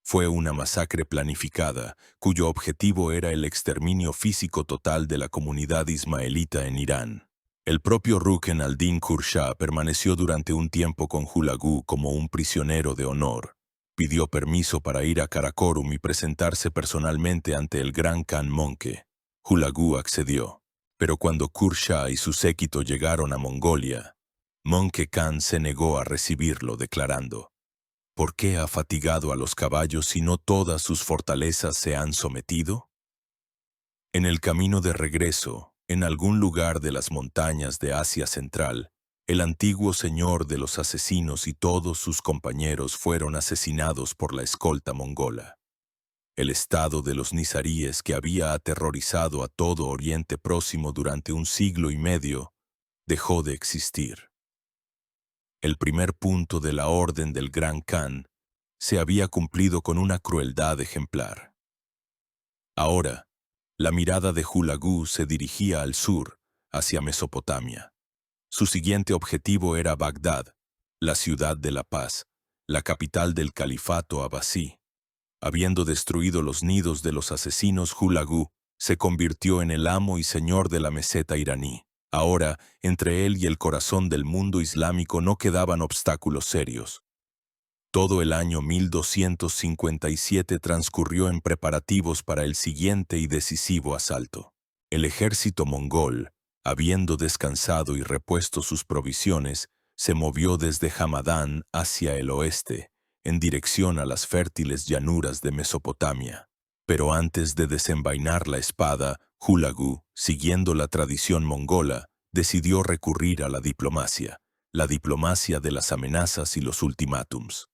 Fue una masacre planificada, cuyo objetivo era el exterminio físico total de la comunidad ismaelita en Irán. El propio Rukn al-Din Qurshah permaneció durante un tiempo con Hulagu como un prisionero de honor. Pidió permiso para ir a Karakorum y presentarse personalmente ante el gran Khan Monke. Hulagu accedió, pero cuando Qurshah y su séquito llegaron a Mongolia, Monke Khan se negó a recibirlo, declarando: ¿por qué ha fatigado a los caballos si no todas sus fortalezas se han sometido? En el camino de regreso, en algún lugar de las montañas de Asia Central, el antiguo señor de los asesinos y todos sus compañeros fueron asesinados por la escolta mongola. El estado de los nizaríes, que había aterrorizado a todo Oriente Próximo durante un siglo y medio, dejó de existir. El primer punto de la orden del Gran Khan se había cumplido con una crueldad ejemplar. Ahora, la mirada de Hulagu se dirigía al sur, hacia Mesopotamia. Su siguiente objetivo era Bagdad, la ciudad de la paz, la capital del califato abasí. Habiendo destruido los nidos de los asesinos, Hulagu se convirtió en el amo y señor de la meseta iraní. Ahora, entre él y el corazón del mundo islámico no quedaban obstáculos serios. Todo el año 1257 transcurrió en preparativos para el siguiente y decisivo asalto. El ejército mongol, habiendo descansado y repuesto sus provisiones, se movió desde Hamadán hacia el oeste, en dirección a las fértiles llanuras de Mesopotamia. Pero antes de desenvainar la espada, Hulagu, siguiendo la tradición mongola, decidió recurrir a la diplomacia de las amenazas y los ultimátums.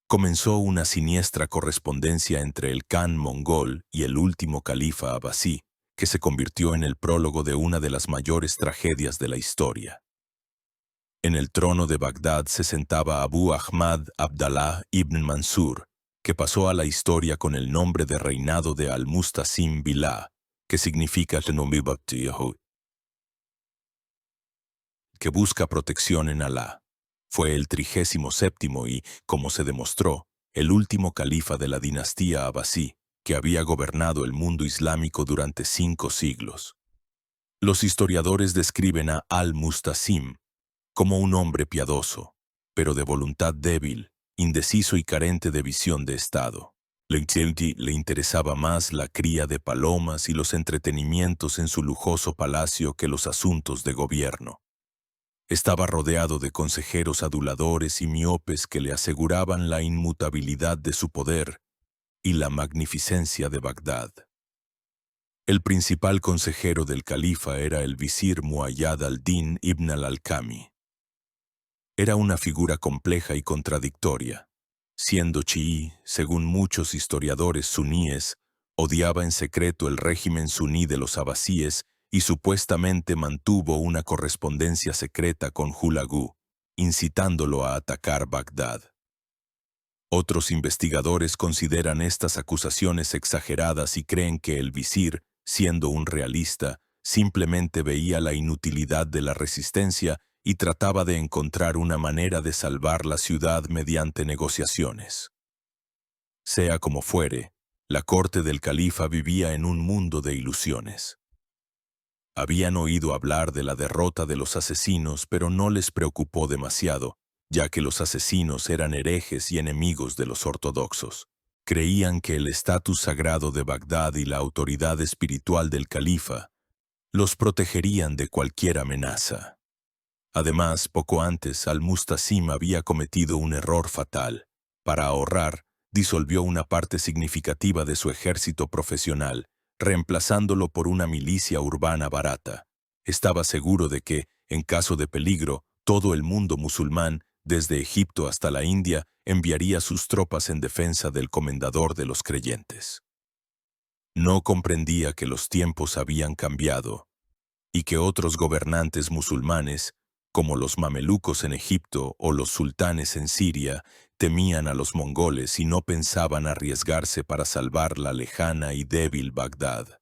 Comenzó una siniestra correspondencia entre el Khan mongol y el último califa abasí, que se convirtió en el prólogo de una de las mayores tragedias de la historia. En el trono de Bagdad se sentaba Abu Ahmad Abdallah ibn Mansur, que pasó a la historia con el nombre de reinado de Al-Mustasim Billah, que significa que busca protección en Alá. Fue el 37º y, como se demostró, el último califa de la dinastía abasí, que había gobernado el mundo islámico durante 5 siglos. Los historiadores describen a Al-Mustasim como un hombre piadoso, pero de voluntad débil, indeciso y carente de visión de Estado. Le interesaba más la cría de palomas y los entretenimientos en su lujoso palacio que los asuntos de gobierno. Estaba rodeado de consejeros aduladores y miopes que le aseguraban la inmutabilidad de su poder y la magnificencia de Bagdad. El principal consejero del califa era el visir Muayyad al-Din ibn al-Alkami. Era una figura compleja y contradictoria. Siendo chií, según muchos historiadores suníes, odiaba en secreto el régimen suní de los abasíes y supuestamente mantuvo una correspondencia secreta con Hulagu, incitándolo a atacar Bagdad. Otros investigadores consideran estas acusaciones exageradas y creen que el visir, siendo un realista, simplemente veía la inutilidad de la resistencia y trataba de encontrar una manera de salvar la ciudad mediante negociaciones. Sea como fuere, la corte del califa vivía en un mundo de ilusiones. Habían oído hablar de la derrota de los asesinos, pero no les preocupó demasiado, ya que los asesinos eran herejes y enemigos de los ortodoxos. Creían que el estatus sagrado de Bagdad y la autoridad espiritual del califa los protegerían de cualquier amenaza. Además, poco antes, Al-Mustasim había cometido un error fatal. Para ahorrar, disolvió una parte significativa de su ejército profesional, reemplazándolo por una milicia urbana barata. Estaba seguro de que, en caso de peligro, todo el mundo musulmán, desde Egipto hasta la India, enviaría sus tropas en defensa del comendador de los creyentes. No comprendía que los tiempos habían cambiado y que otros gobernantes musulmanes, como los mamelucos en Egipto o los sultanes en Siria, temían a los mongoles y no pensaban arriesgarse para salvar la lejana y débil Bagdad.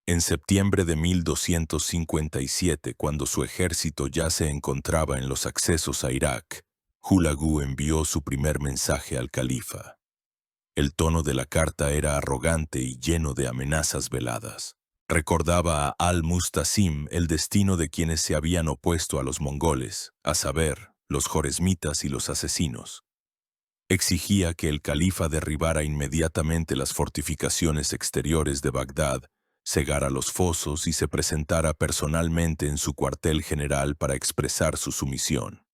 En septiembre de 1257, cuando su ejército ya se encontraba en los accesos a Irak, Hulagu envió su primer mensaje al califa. El tono de la carta era arrogante y lleno de amenazas veladas. Recordaba a Al-Mustasim el destino de quienes se habían opuesto a los mongoles, a saber, los joresmitas y los asesinos. Exigía que el califa derribara inmediatamente las fortificaciones exteriores de Bagdad, cegara los fosos y se presentara personalmente en su cuartel general para expresar su sumisión.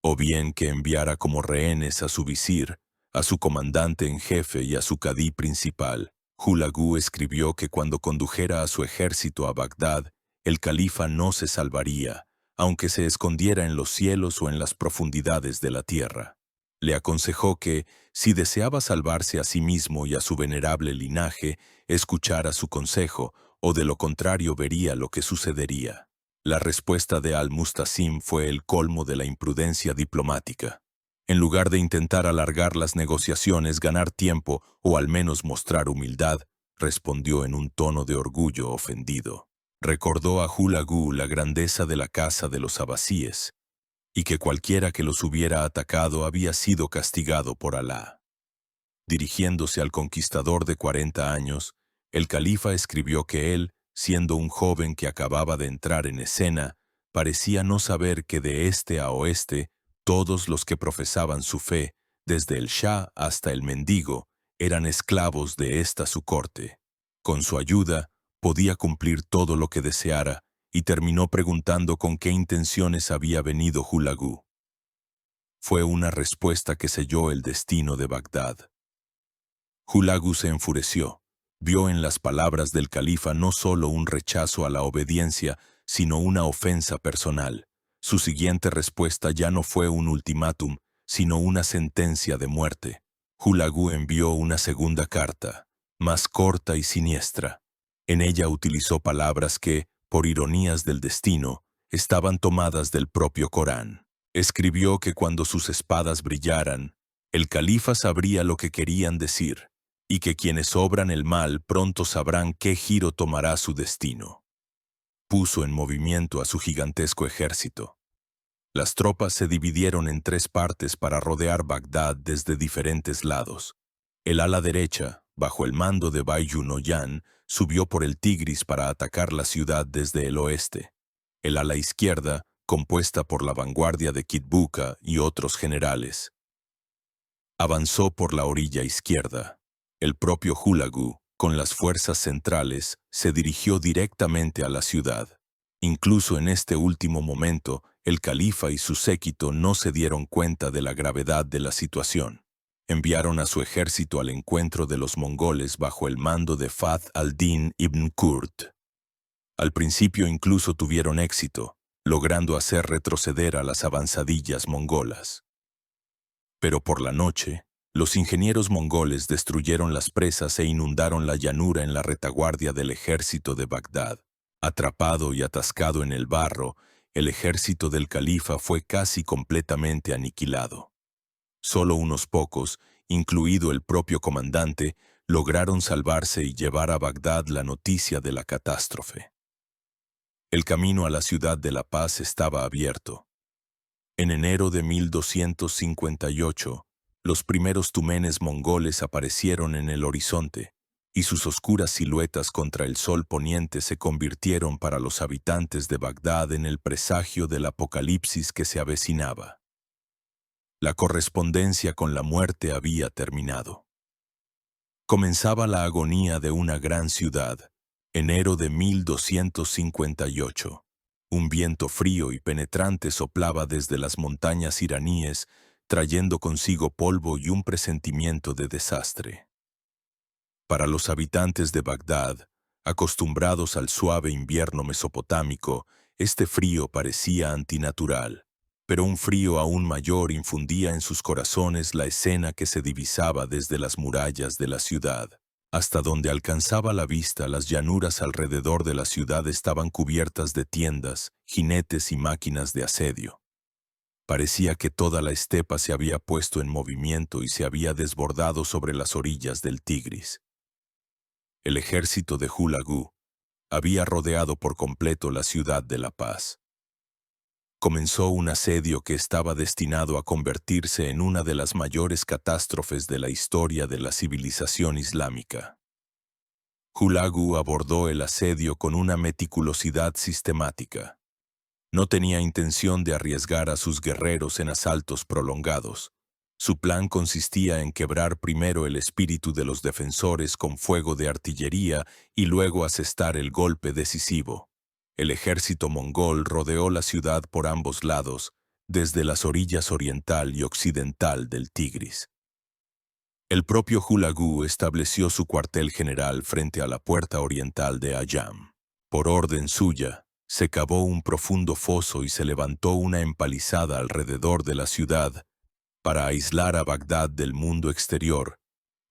O bien que enviara como rehenes a su visir, a su comandante en jefe y a su cadí principal. Hulagu escribió que cuando condujera a su ejército a Bagdad, el califa no se salvaría, aunque se escondiera en los cielos o en las profundidades de la tierra. Le aconsejó que, si deseaba salvarse a sí mismo y a su venerable linaje, escuchara su consejo, o de lo contrario vería lo que sucedería. La respuesta de Al-Mustasim fue el colmo de la imprudencia diplomática. En lugar de intentar alargar las negociaciones, ganar tiempo o al menos mostrar humildad, respondió en un tono de orgullo ofendido. Recordó a Hulagu la grandeza de la casa de los abasíes y que cualquiera que los hubiera atacado había sido castigado por Alá. Dirigiéndose al conquistador de 40 años, el califa escribió que él, siendo un joven que acababa de entrar en escena, parecía no saber que de este a oeste, todos los que profesaban su fe, desde el Shah hasta el mendigo, eran esclavos de esta su corte. Con su ayuda, podía cumplir todo lo que deseara, y terminó preguntando con qué intenciones había venido Hulagu. Fue una respuesta que selló el destino de Bagdad. Hulagu se enfureció. Vio en las palabras del califa no solo un rechazo a la obediencia, sino una ofensa personal. Su siguiente respuesta ya no fue un ultimátum, sino una sentencia de muerte. Hulagu envió una segunda carta, más corta y siniestra. En ella utilizó palabras que, por ironías del destino, estaban tomadas del propio Corán. Escribió que cuando sus espadas brillaran, el califa sabría lo que querían decir, y que quienes obran el mal pronto sabrán qué giro tomará su destino. Puso en movimiento a su gigantesco ejército. Las tropas se dividieron en 3 partes para rodear Bagdad desde diferentes lados. El ala derecha, bajo el mando de Bayyunoyan, subió por el Tigris para atacar la ciudad desde el oeste. El ala izquierda, compuesta por la vanguardia de Kitbuka y otros generales, Avanzó por la orilla izquierda. El propio Hulagu, con las fuerzas centrales, se dirigió directamente a la ciudad. Incluso en este último momento, el califa y su séquito no se dieron cuenta de la gravedad de la situación. Enviaron a su ejército al encuentro de los mongoles bajo el mando de Fath al-Din ibn Qurt. Al principio incluso tuvieron éxito, logrando hacer retroceder a las avanzadillas mongolas. Pero por la noche, los ingenieros mongoles destruyeron las presas e inundaron la llanura en la retaguardia del ejército de Bagdad. Atrapado y atascado en el barro, el ejército del califa fue casi completamente aniquilado. Solo unos pocos, incluido el propio comandante, lograron salvarse y llevar a Bagdad la noticia de la catástrofe. El camino a la ciudad de la paz estaba abierto. En enero de 1258, los primeros tumenes mongoles aparecieron en el horizonte, y sus oscuras siluetas contra el sol poniente se convirtieron para los habitantes de Bagdad en el presagio del apocalipsis que se avecinaba. La correspondencia con la muerte había terminado. Comenzaba la agonía de una gran ciudad, enero de 1258. Un viento frío y penetrante soplaba desde las montañas iraníes, trayendo consigo polvo y un presentimiento de desastre. Para los habitantes de Bagdad, acostumbrados al suave invierno mesopotámico, este frío parecía antinatural. Pero un frío aún mayor infundía en sus corazones la escena que se divisaba desde las murallas de la ciudad. Hasta donde alcanzaba la vista, las llanuras alrededor de la ciudad estaban cubiertas de tiendas, jinetes y máquinas de asedio. Parecía que toda la estepa se había puesto en movimiento y se había desbordado sobre las orillas del Tigris. El ejército de Hulagu había rodeado por completo la ciudad de La Paz. Comenzó un asedio que estaba destinado a convertirse en una de las mayores catástrofes de la historia de la civilización islámica. Hulagu abordó el asedio con una meticulosidad sistemática. No tenía intención de arriesgar a sus guerreros en asaltos prolongados. Su plan consistía en quebrar primero el espíritu de los defensores con fuego de artillería y luego asestar el golpe decisivo. El ejército mongol rodeó la ciudad por ambos lados, desde las orillas oriental y occidental del Tigris. El propio Hulagu estableció su cuartel general frente a la puerta oriental de Ayam. Por orden suya, se cavó un profundo foso y se levantó una empalizada alrededor de la ciudad para aislar a Bagdad del mundo exterior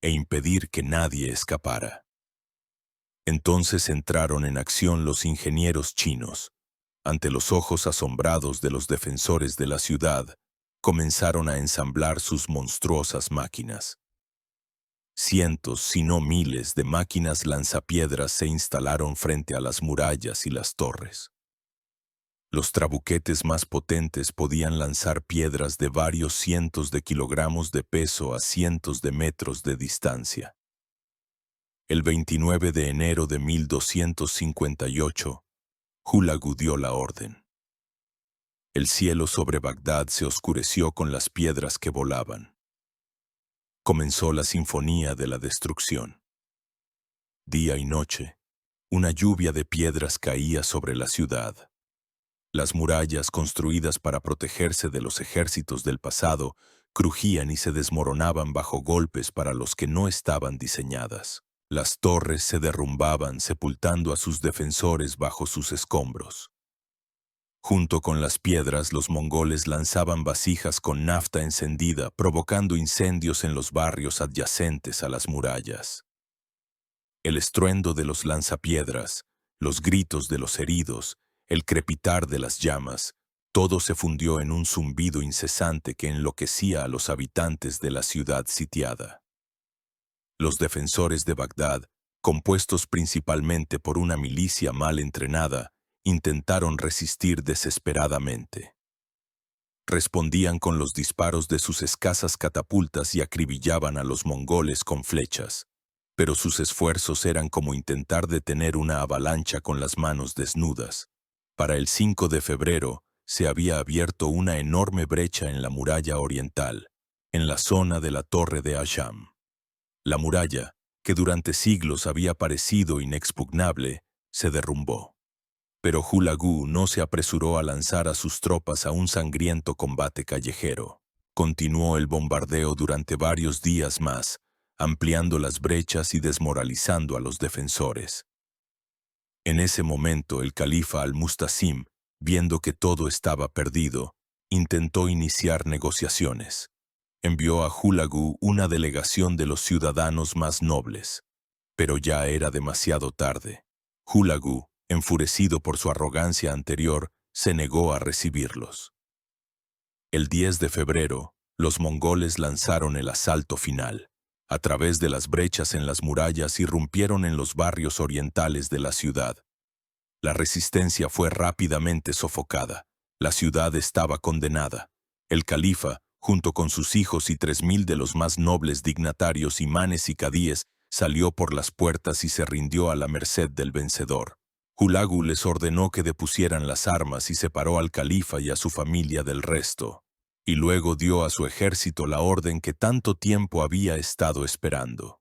e impedir que nadie escapara. Entonces entraron en acción los ingenieros chinos. Ante los ojos asombrados de los defensores de la ciudad, comenzaron a ensamblar sus monstruosas máquinas. Cientos, si no miles, de máquinas lanzapiedras se instalaron frente a las murallas y las torres. Los trabuquetes más potentes podían lanzar piedras de varios cientos de kilogramos de peso a cientos de metros de distancia. El 29 de enero de 1258, Hulagu dio la orden. El cielo sobre Bagdad se oscureció con las piedras que volaban. Comenzó la sinfonía de la destrucción. Día y noche, una lluvia de piedras caía sobre la ciudad. Las murallas construidas para protegerse de los ejércitos del pasado crujían y se desmoronaban bajo golpes para los que no estaban diseñadas. Las torres se derrumbaban sepultando a sus defensores bajo sus escombros. Junto con las piedras, los mongoles lanzaban vasijas con nafta encendida, provocando incendios en los barrios adyacentes a las murallas. El estruendo de los lanzapiedras, los gritos de los heridos, el crepitar de las llamas, todo se fundió en un zumbido incesante que enloquecía a los habitantes de la ciudad sitiada. Los defensores de Bagdad, compuestos principalmente por una milicia mal entrenada, intentaron resistir desesperadamente. Respondían con los disparos de sus escasas catapultas y acribillaban a los mongoles con flechas, pero sus esfuerzos eran como intentar detener una avalancha con las manos desnudas. Para el 5 de febrero se había abierto una enorme brecha en la muralla oriental, en la zona de la Torre de Asham. La muralla, que durante siglos había parecido inexpugnable, se derrumbó. Pero Hulagu no se apresuró a lanzar a sus tropas a un sangriento combate callejero. Continuó el bombardeo durante varios días más, ampliando las brechas y desmoralizando a los defensores. En ese momento el califa Al-Mustasim, viendo que todo estaba perdido, intentó iniciar negociaciones. Envió a Hulagu una delegación de los ciudadanos más nobles. Pero ya era demasiado tarde. Hulagu, enfurecido por su arrogancia anterior, se negó a recibirlos. El 10 de febrero, los mongoles lanzaron el asalto final. A través de las brechas en las murallas irrumpieron en los barrios orientales de la ciudad. La resistencia fue rápidamente sofocada. La ciudad estaba condenada. El califa, junto con sus hijos y 3000 de los más nobles dignatarios imanes y cadíes, salió por las puertas y se rindió a la merced del vencedor. Hulagu les ordenó que depusieran las armas y separó al califa y a su familia del resto. Y luego dio a su ejército la orden que tanto tiempo había estado esperando.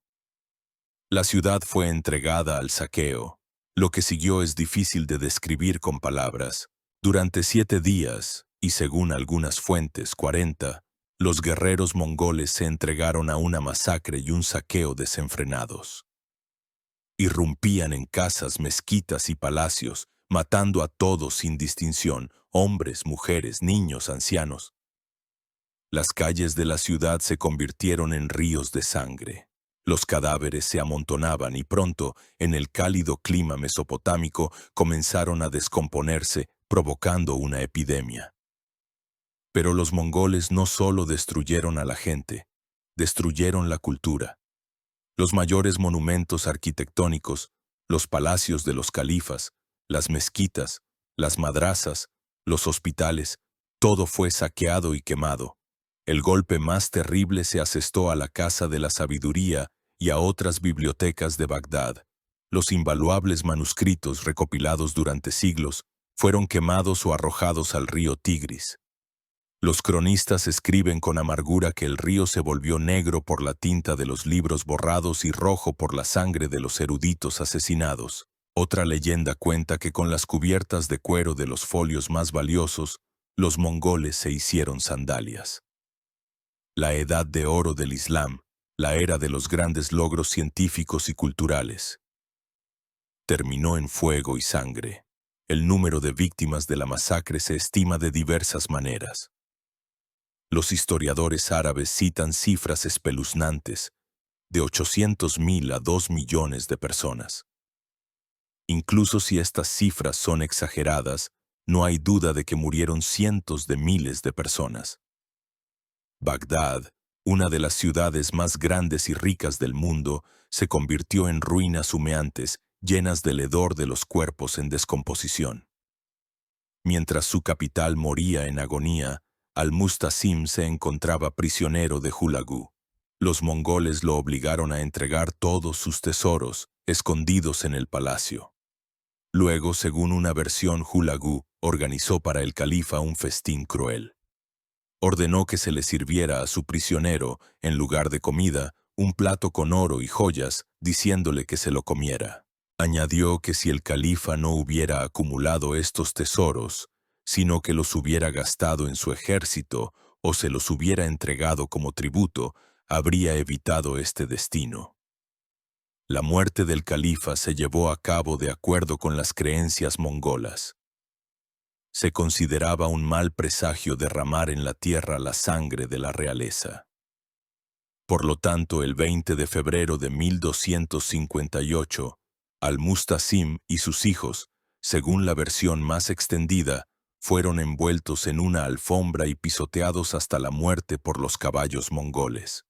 La ciudad fue entregada al saqueo. Lo que siguió es difícil de describir con palabras. Durante 7 días, y según algunas fuentes 40, los guerreros mongoles se entregaron a una masacre y un saqueo desenfrenados. Irrumpían en casas, mezquitas y palacios, matando a todos sin distinción, hombres, mujeres, niños, ancianos. Las calles de la ciudad se convirtieron en ríos de sangre. Los cadáveres se amontonaban y pronto, en el cálido clima mesopotámico, comenzaron a descomponerse, provocando una epidemia. Pero los mongoles no solo destruyeron a la gente, destruyeron la cultura. Los mayores monumentos arquitectónicos, los palacios de los califas, las mezquitas, las madrasas, los hospitales, todo fue saqueado y quemado. El golpe más terrible se asestó a la Casa de la Sabiduría y a otras bibliotecas de Bagdad. Los invaluables manuscritos recopilados durante siglos fueron quemados o arrojados al río Tigris. Los cronistas escriben con amargura que el río se volvió negro por la tinta de los libros borrados y rojo por la sangre de los eruditos asesinados. Otra leyenda cuenta que con las cubiertas de cuero de los folios más valiosos, los mongoles se hicieron sandalias. La edad de oro del Islam, la era de los grandes logros científicos y culturales, terminó en fuego y sangre. El número de víctimas de la masacre se estima de diversas maneras. Los historiadores árabes citan cifras espeluznantes, de 800.000 a 2 millones de personas. Incluso si estas cifras son exageradas, no hay duda de que murieron cientos de miles de personas. Bagdad, una de las ciudades más grandes y ricas del mundo, se convirtió en ruinas humeantes, llenas del hedor de los cuerpos en descomposición. Mientras su capital moría en agonía, Al-Mustasim se encontraba prisionero de Hulagu. Los mongoles lo obligaron a entregar todos sus tesoros, escondidos en el palacio. Luego, según una versión, Hulagu organizó para el califa un festín cruel. Ordenó que se le sirviera a su prisionero, en lugar de comida, un plato con oro y joyas, diciéndole que se lo comiera. Añadió que si el califa no hubiera acumulado estos tesoros, sino que los hubiera gastado en su ejército o se los hubiera entregado como tributo, habría evitado este destino. La muerte del califa se llevó a cabo de acuerdo con las creencias mongolas. Se consideraba un mal presagio derramar en la tierra la sangre de la realeza. Por lo tanto, el 20 de febrero de 1258, Al-Mustasim y sus hijos, según la versión más extendida, fueron envueltos en una alfombra y pisoteados hasta la muerte por los caballos mongoles.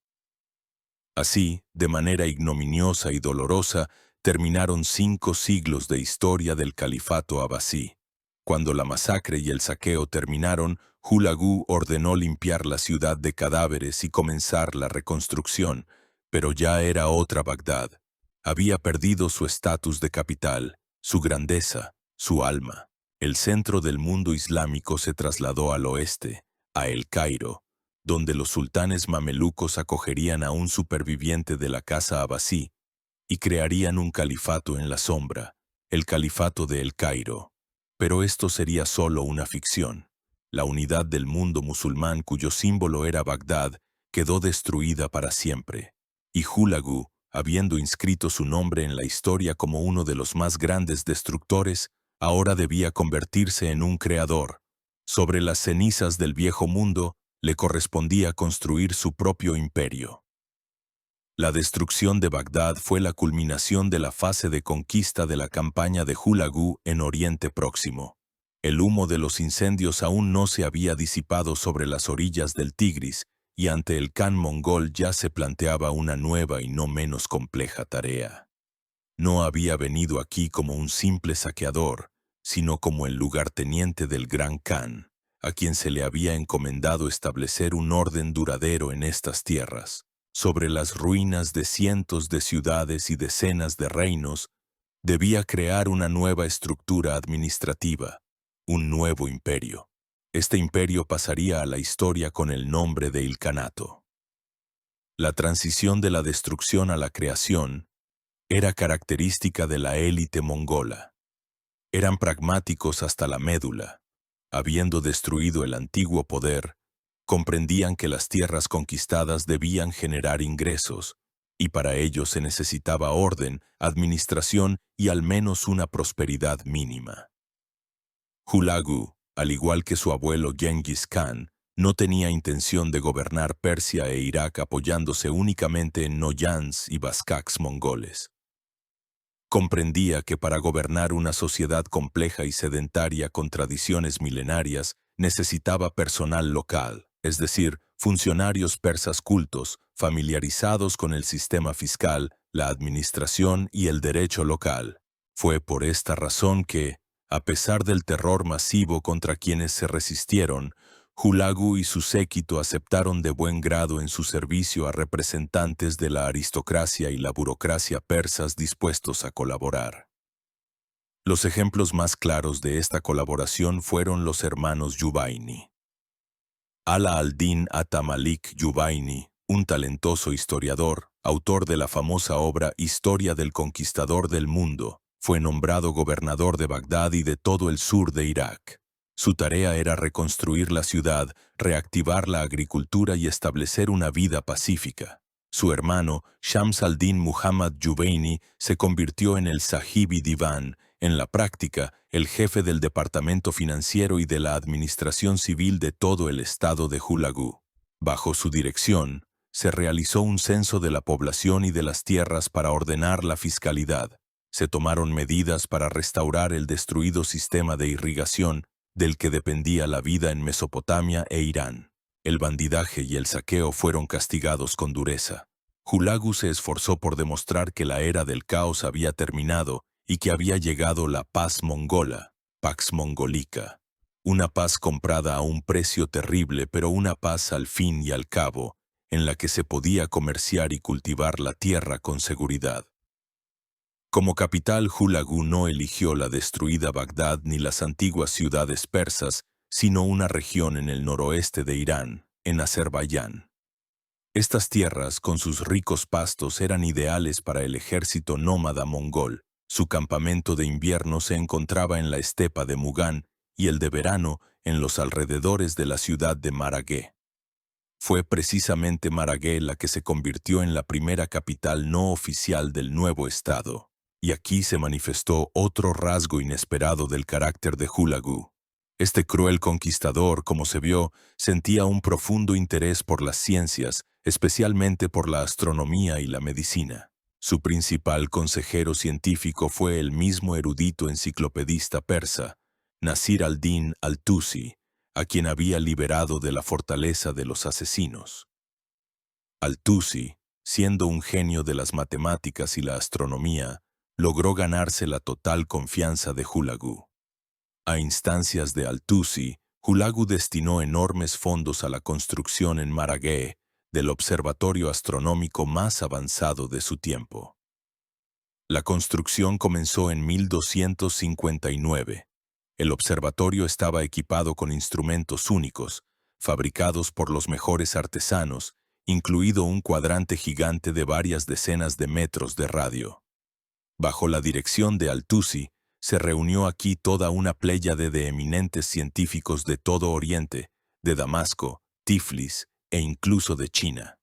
Así, de manera ignominiosa y dolorosa, terminaron 5 siglos de historia del califato abasí. Cuando la masacre y el saqueo terminaron, Hulagu ordenó limpiar la ciudad de cadáveres y comenzar la reconstrucción, pero ya era otra Bagdad. Había perdido su estatus de capital, su grandeza, su alma. El centro del mundo islámico se trasladó al oeste, a El Cairo, donde los sultanes mamelucos acogerían a un superviviente de la casa abasí y crearían un califato en la sombra, el califato de El Cairo. Pero esto sería solo una ficción. La unidad del mundo musulmán cuyo símbolo era Bagdad quedó destruida para siempre, y Hulagu, habiendo inscrito su nombre en la historia como uno de los más grandes destructores, ahora debía convertirse en un creador. Sobre las cenizas del viejo mundo le correspondía construir su propio imperio. La destrucción de Bagdad fue la culminación de la fase de conquista de la campaña de Hulagu en Oriente Próximo. El humo de los incendios aún no se había disipado sobre las orillas del Tigris, y ante el Khan mongol ya se planteaba una nueva y no menos compleja tarea. No había venido aquí como un simple saqueador, sino como el lugarteniente del Gran Khan, a quien se le había encomendado establecer un orden duradero en estas tierras. Sobre las ruinas de cientos de ciudades y decenas de reinos, debía crear una nueva estructura administrativa, un nuevo imperio. Este imperio pasaría a la historia con el nombre de Ilkhanato. La transición de la destrucción a la creación era característica de la élite mongola. Eran pragmáticos hasta la médula. Habiendo destruido el antiguo poder, comprendían que las tierras conquistadas debían generar ingresos, y para ello se necesitaba orden, administración y al menos una prosperidad mínima. Hulagu, al igual que su abuelo Genghis Khan, no tenía intención de gobernar Persia e Irak apoyándose únicamente en noyans y baskaks mongoles. Comprendía que para gobernar una sociedad compleja y sedentaria con tradiciones milenarias necesitaba personal local, es decir, funcionarios persas cultos, familiarizados con el sistema fiscal, la administración y el derecho local. Fue por esta razón que, a pesar del terror masivo contra quienes se resistieron, Hulagu y su séquito aceptaron de buen grado en su servicio a representantes de la aristocracia y la burocracia persas dispuestos a colaborar. Los ejemplos más claros de esta colaboración fueron los hermanos Yubaini. Ala al-Din Ata-Malik Yubaini, un talentoso historiador, autor de la famosa obra Historia del Conquistador del Mundo, fue nombrado gobernador de Bagdad y de todo el sur de Irak. Su tarea era reconstruir la ciudad, reactivar la agricultura y establecer una vida pacífica. Su hermano, Shams al-Din Muhammad Yubaini, se convirtió en el Sahibi Divan, en la práctica, el jefe del departamento financiero y de la administración civil de todo el estado de Hulagu. Bajo su dirección, se realizó un censo de la población y de las tierras para ordenar la fiscalidad. Se tomaron medidas para restaurar el destruido sistema de irrigación del que dependía la vida en Mesopotamia e Irán. El bandidaje y el saqueo fueron castigados con dureza. Hulagu se esforzó por demostrar que la era del caos había terminado y que había llegado la paz mongola, Pax Mongolica. Una paz comprada a un precio terrible, pero una paz al fin y al cabo, en la que se podía comerciar y cultivar la tierra con seguridad. Como capital, Hulagu no eligió la destruida Bagdad ni las antiguas ciudades persas, sino una región en el noroeste de Irán, en Azerbaiyán. Estas tierras, con sus ricos pastos, eran ideales para el ejército nómada mongol. Su campamento de invierno se encontraba en la estepa de Mugan y el de verano en los alrededores de la ciudad de Maraghe. Fue precisamente Maraghe la que se convirtió en la primera capital no oficial del nuevo estado. Y aquí se manifestó otro rasgo inesperado del carácter de Hulagu. Este cruel conquistador, como se vio, sentía un profundo interés por las ciencias, especialmente por la astronomía y la medicina. Su principal consejero científico fue el mismo erudito enciclopedista persa, Nasir al-Din al-Tusi, a quien había liberado de la fortaleza de los asesinos. Al-Tusi, siendo un genio de las matemáticas y la astronomía, logró ganarse la total confianza de Hulagu. A instancias de Al-Tusi, Hulagu destinó enormes fondos a la construcción en Maraghe del observatorio astronómico más avanzado de su tiempo. La construcción comenzó en 1259. El observatorio estaba equipado con instrumentos únicos, fabricados por los mejores artesanos, incluido un cuadrante gigante de varias decenas de metros de radio. Bajo la dirección de Al-Tusi, se reunió aquí toda una pléyade de eminentes científicos de todo Oriente, de Damasco, Tiflis e incluso de China.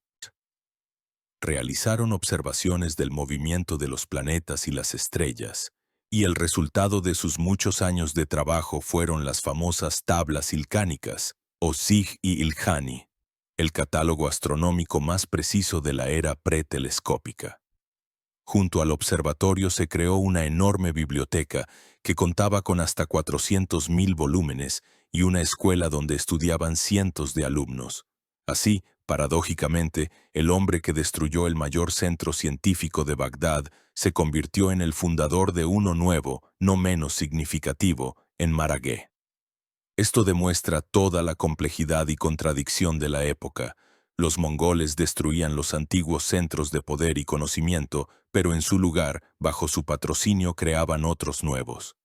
Realizaron observaciones del movimiento de los planetas y las estrellas, y el resultado de sus muchos años de trabajo fueron las famosas tablas ilkánicas, o Sig y Ilkhani, el catálogo astronómico más preciso de la era pretelescópica. Junto al observatorio se creó una enorme biblioteca que contaba con hasta 400.000 volúmenes y una escuela donde estudiaban cientos de alumnos. Así, paradójicamente, el hombre que destruyó el mayor centro científico de Bagdad se convirtió en el fundador de uno nuevo, no menos significativo, en Maraghe. Esto demuestra toda la complejidad y contradicción de la época. Los mongoles destruían los antiguos centros de poder y conocimiento, pero en su lugar, bajo su patrocinio, creaban otros nuevos.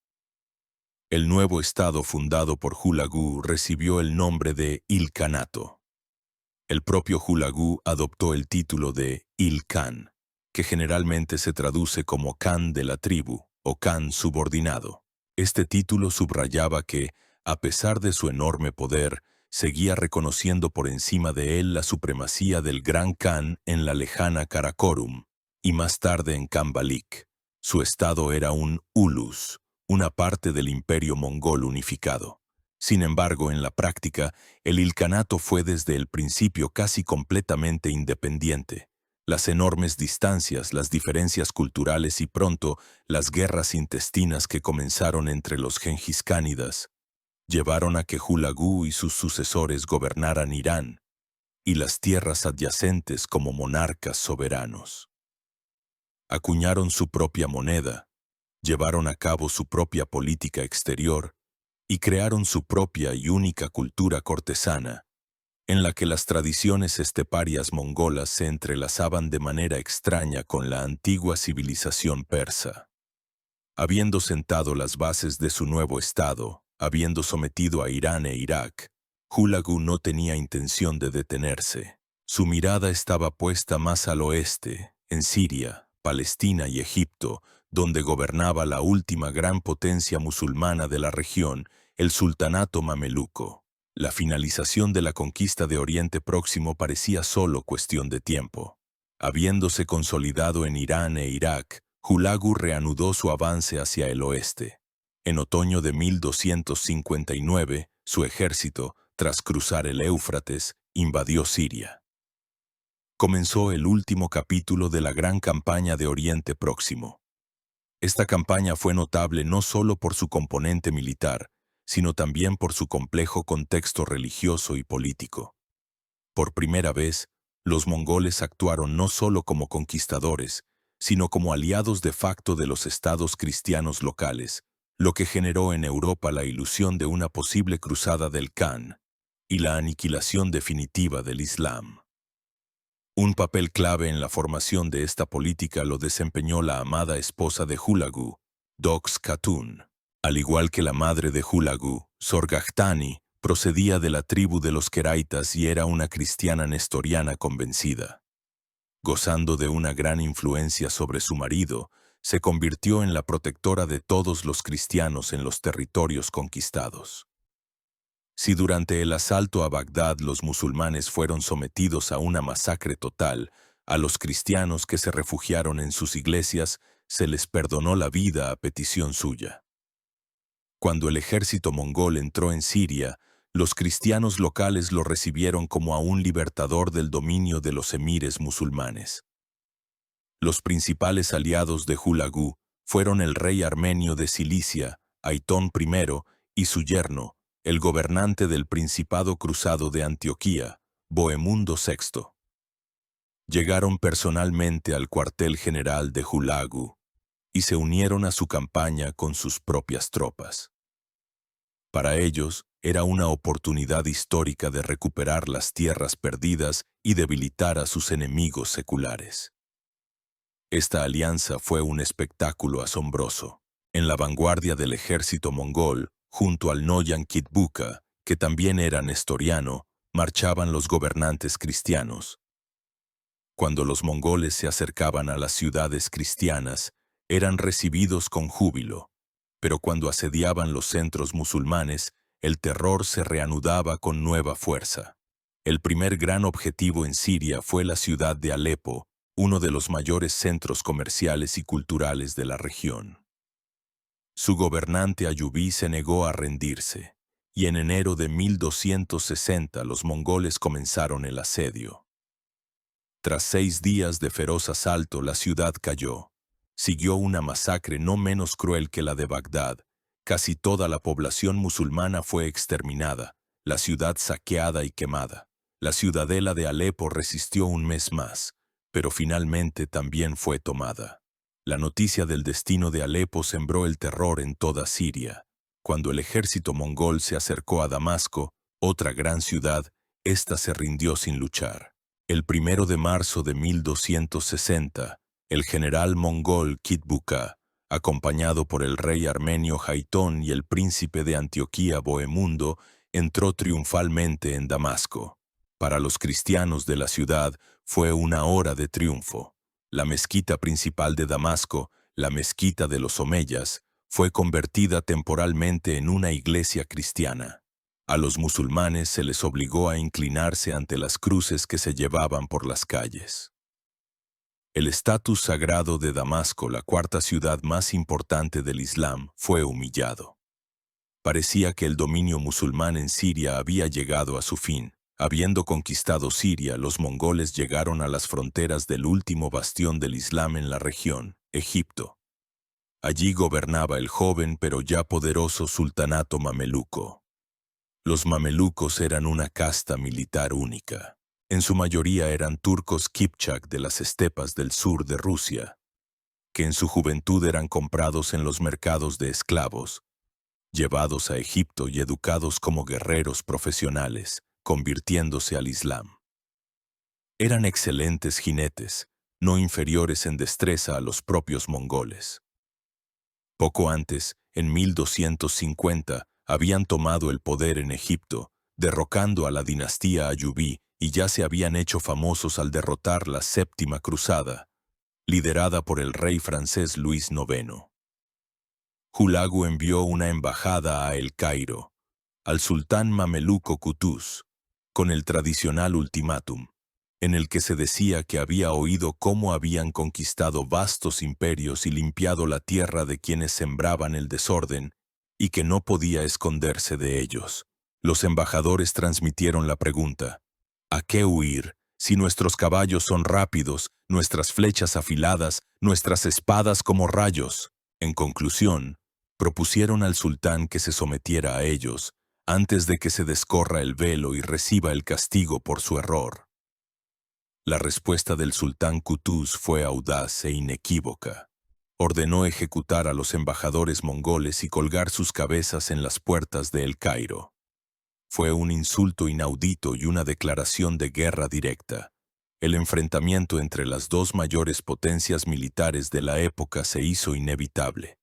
El nuevo estado fundado por Hulagu recibió el nombre de Ilkhanato. El propio Hulagu adoptó el título de Il-Khan, que generalmente se traduce como Khan de la tribu o Khan subordinado. Este título subrayaba que, a pesar de su enorme poder, seguía reconociendo por encima de él la supremacía del Gran Khan en la lejana Karakorum, y más tarde en Kambalik. Su estado era un ulus, una parte del imperio mongol unificado. Sin embargo, en la práctica, el ilkhanato fue desde el principio casi completamente independiente. Las enormes distancias, las diferencias culturales y pronto las guerras intestinas que comenzaron entre los genghis-kánidas llevaron a que Hulagu y sus sucesores gobernaran Irán y las tierras adyacentes como monarcas soberanos. Acuñaron su propia moneda, llevaron a cabo su propia política exterior y crearon su propia y única cultura cortesana, en la que las tradiciones esteparias mongolas se entrelazaban de manera extraña con la antigua civilización persa. Habiendo sentado las bases de su nuevo estado, habiendo sometido a Irán e Irak, Hulagu no tenía intención de detenerse. Su mirada estaba puesta más al oeste, en Siria, Palestina y Egipto, donde gobernaba la última gran potencia musulmana de la región, el sultanato mameluco. La finalización de la conquista de Oriente Próximo parecía solo cuestión de tiempo. Habiéndose consolidado en Irán e Irak, Hulagu reanudó su avance hacia el oeste. En otoño de 1259, su ejército, tras cruzar el Éufrates, invadió Siria. Comenzó el último capítulo de la gran campaña de Oriente Próximo. Esta campaña fue notable no solo por su componente militar, sino también por su complejo contexto religioso y político. Por primera vez, los mongoles actuaron no solo como conquistadores, sino como aliados de facto de los estados cristianos locales, lo que generó en Europa la ilusión de una posible cruzada del Khan y la aniquilación definitiva del Islam. Un papel clave en la formación de esta política lo desempeñó la amada esposa de Hulagu, Dox Khatun. Al igual que la madre de Hulagu, Sorghaghtani, procedía de la tribu de los Keraitas y era una cristiana nestoriana convencida. Gozando de una gran influencia sobre su marido, se convirtió en la protectora de todos los cristianos en los territorios conquistados. Si durante el asalto a Bagdad los musulmanes fueron sometidos a una masacre total, a los cristianos que se refugiaron en sus iglesias se les perdonó la vida a petición suya. Cuando el ejército mongol entró en Siria, los cristianos locales lo recibieron como a un libertador del dominio de los emires musulmanes. Los principales aliados de Hulagu fueron el rey armenio de Cilicia, Aitón I, y su yerno, el gobernante del Principado Cruzado de Antioquía, Bohemundo VI. Llegaron personalmente al cuartel general de Hulagu y se unieron a su campaña con sus propias tropas. Para ellos, era una oportunidad histórica de recuperar las tierras perdidas y debilitar a sus enemigos seculares. Esta alianza fue un espectáculo asombroso. En la vanguardia del ejército mongol, junto al Noyan Kitbuka, que también era nestoriano, marchaban los gobernantes cristianos. Cuando los mongoles se acercaban a las ciudades cristianas, eran recibidos con júbilo, pero cuando asediaban los centros musulmanes, el terror se reanudaba con nueva fuerza. El primer gran objetivo en Siria fue la ciudad de Alepo, uno de los mayores centros comerciales y culturales de la región. Su gobernante Ayubí se negó a rendirse, y en enero de 1260 los mongoles comenzaron el asedio. Tras 6 días de feroz asalto, la ciudad cayó. Siguió una masacre no menos cruel que la de Bagdad. Casi toda la población musulmana fue exterminada, la ciudad saqueada y quemada. La ciudadela de Alepo resistió un mes más, pero finalmente también fue tomada. La noticia del destino de Alepo sembró el terror en toda Siria. Cuando el ejército mongol se acercó a Damasco, otra gran ciudad, ésta se rindió sin luchar. El 1 de marzo de 1260, el general mongol Kitbuka, acompañado por el rey armenio Jaitón y el príncipe de Antioquía Bohemundo, entró triunfalmente en Damasco. Para los cristianos de la ciudad fue una hora de triunfo. La mezquita principal de Damasco, la mezquita de los Omeyas, fue convertida temporalmente en una iglesia cristiana. A los musulmanes se les obligó a inclinarse ante las cruces que se llevaban por las calles. El estatus sagrado de Damasco, la cuarta ciudad más importante del Islam, fue humillado. Parecía que el dominio musulmán en Siria había llegado a su fin. Habiendo conquistado Siria, los mongoles llegaron a las fronteras del último bastión del Islam en la región, Egipto. Allí gobernaba el joven pero ya poderoso sultanato mameluco. Los mamelucos eran una casta militar única. En su mayoría eran turcos kipchak de las estepas del sur de Rusia, que en su juventud eran comprados en los mercados de esclavos, llevados a Egipto y educados como guerreros profesionales, convirtiéndose al Islam. Eran excelentes jinetes, no inferiores en destreza a los propios mongoles. Poco antes, en 1250, habían tomado el poder en Egipto, derrocando a la dinastía Ayubí, y ya se habían hecho famosos al derrotar la Séptima Cruzada, liderada por el rey francés Luis IX. Hulagu envió una embajada a El Cairo, al sultán mameluco Qutuz, con el tradicional ultimátum, en el que se decía que había oído cómo habían conquistado vastos imperios y limpiado la tierra de quienes sembraban el desorden, y que no podía esconderse de ellos. Los embajadores transmitieron la pregunta: ¿a qué huir si nuestros caballos son rápidos, nuestras flechas afiladas, nuestras espadas como rayos? En conclusión, propusieron al sultán que se sometiera a ellos, antes de que se descorra el velo y reciba el castigo por su error. La respuesta del sultán Qutuz fue audaz e inequívoca. Ordenó ejecutar a los embajadores mongoles y colgar sus cabezas en las puertas de El Cairo. Fue un insulto inaudito y una declaración de guerra directa. El enfrentamiento entre las dos mayores potencias militares de la época se hizo inevitable.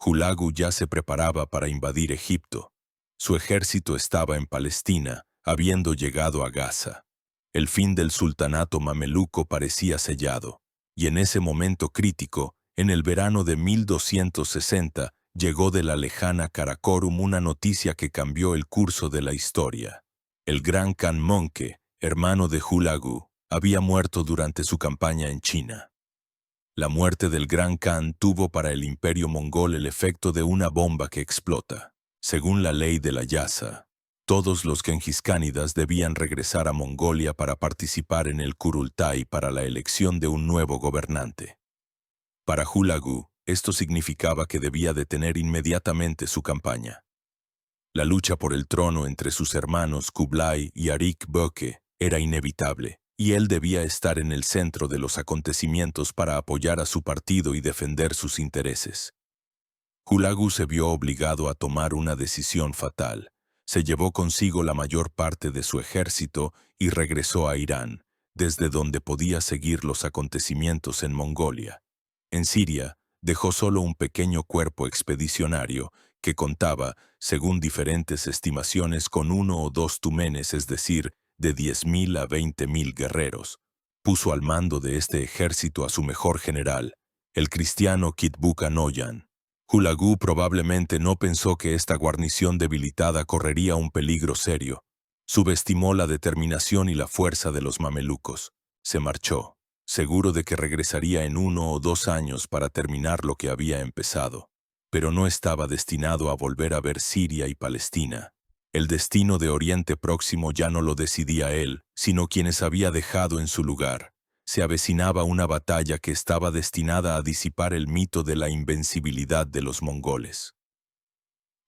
Hulagu ya se preparaba para invadir Egipto. Su ejército estaba en Palestina, habiendo llegado a Gaza. El fin del sultanato mameluco parecía sellado, y en ese momento crítico, en el verano de 1260, llegó de la lejana Karakorum una noticia que cambió el curso de la historia. El gran Khan Monke, hermano de Hulagu, había muerto durante su campaña en China. La muerte del gran Khan tuvo para el imperio mongol el efecto de una bomba que explota. Según la ley de la Yasa, todos los genghis-kánidas debían regresar a Mongolia para participar en el Kurultai para la elección de un nuevo gobernante. Para Hulagu, esto significaba que debía detener inmediatamente su campaña. La lucha por el trono entre sus hermanos Kublai y Arik Böke era inevitable, y él debía estar en el centro de los acontecimientos para apoyar a su partido y defender sus intereses. Hulagu se vio obligado a tomar una decisión fatal. Se llevó consigo la mayor parte de su ejército y regresó a Irán, desde donde podía seguir los acontecimientos en Mongolia. En Siria, dejó solo un pequeño cuerpo expedicionario que contaba, según diferentes estimaciones, con 1 o 2 túmenes, es decir, de 10.000 a 20.000 guerreros. Puso al mando de este ejército a su mejor general, el cristiano Kitbuka Noyan. Hulagu probablemente no pensó que esta guarnición debilitada correría un peligro serio. Subestimó la determinación y la fuerza de los mamelucos. Se marchó, seguro de que regresaría en 1 o 2 años para terminar lo que había empezado. Pero no estaba destinado a volver a ver Siria y Palestina. El destino de Oriente Próximo ya no lo decidía él, sino quienes había dejado en su lugar. Se avecinaba una batalla que estaba destinada a disipar el mito de la invencibilidad de los mongoles.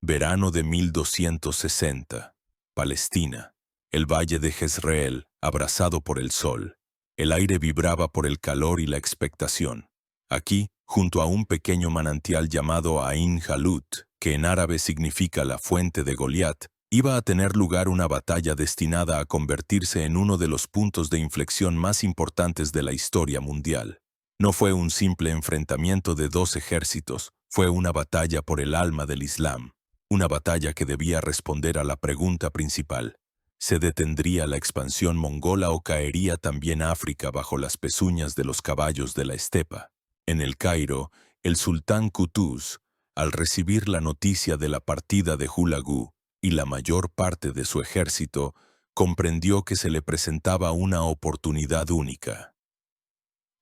Verano de 1260. Palestina. El valle de Jezreel, abrasado por el sol. El aire vibraba por el calor y la expectación. Aquí, junto a un pequeño manantial llamado Ain Jalut, que en árabe significa la fuente de Goliat, iba a tener lugar una batalla destinada a convertirse en uno de los puntos de inflexión más importantes de la historia mundial. No fue un simple enfrentamiento de 2 ejércitos, fue una batalla por el alma del Islam. Una batalla que debía responder a la pregunta principal: ¿se detendría la expansión mongola o caería también África bajo las pezuñas de los caballos de la estepa? En el Cairo, el sultán Qutuz, al recibir la noticia de la partida de Hulagu y la mayor parte de su ejército, comprendió que se le presentaba una oportunidad única.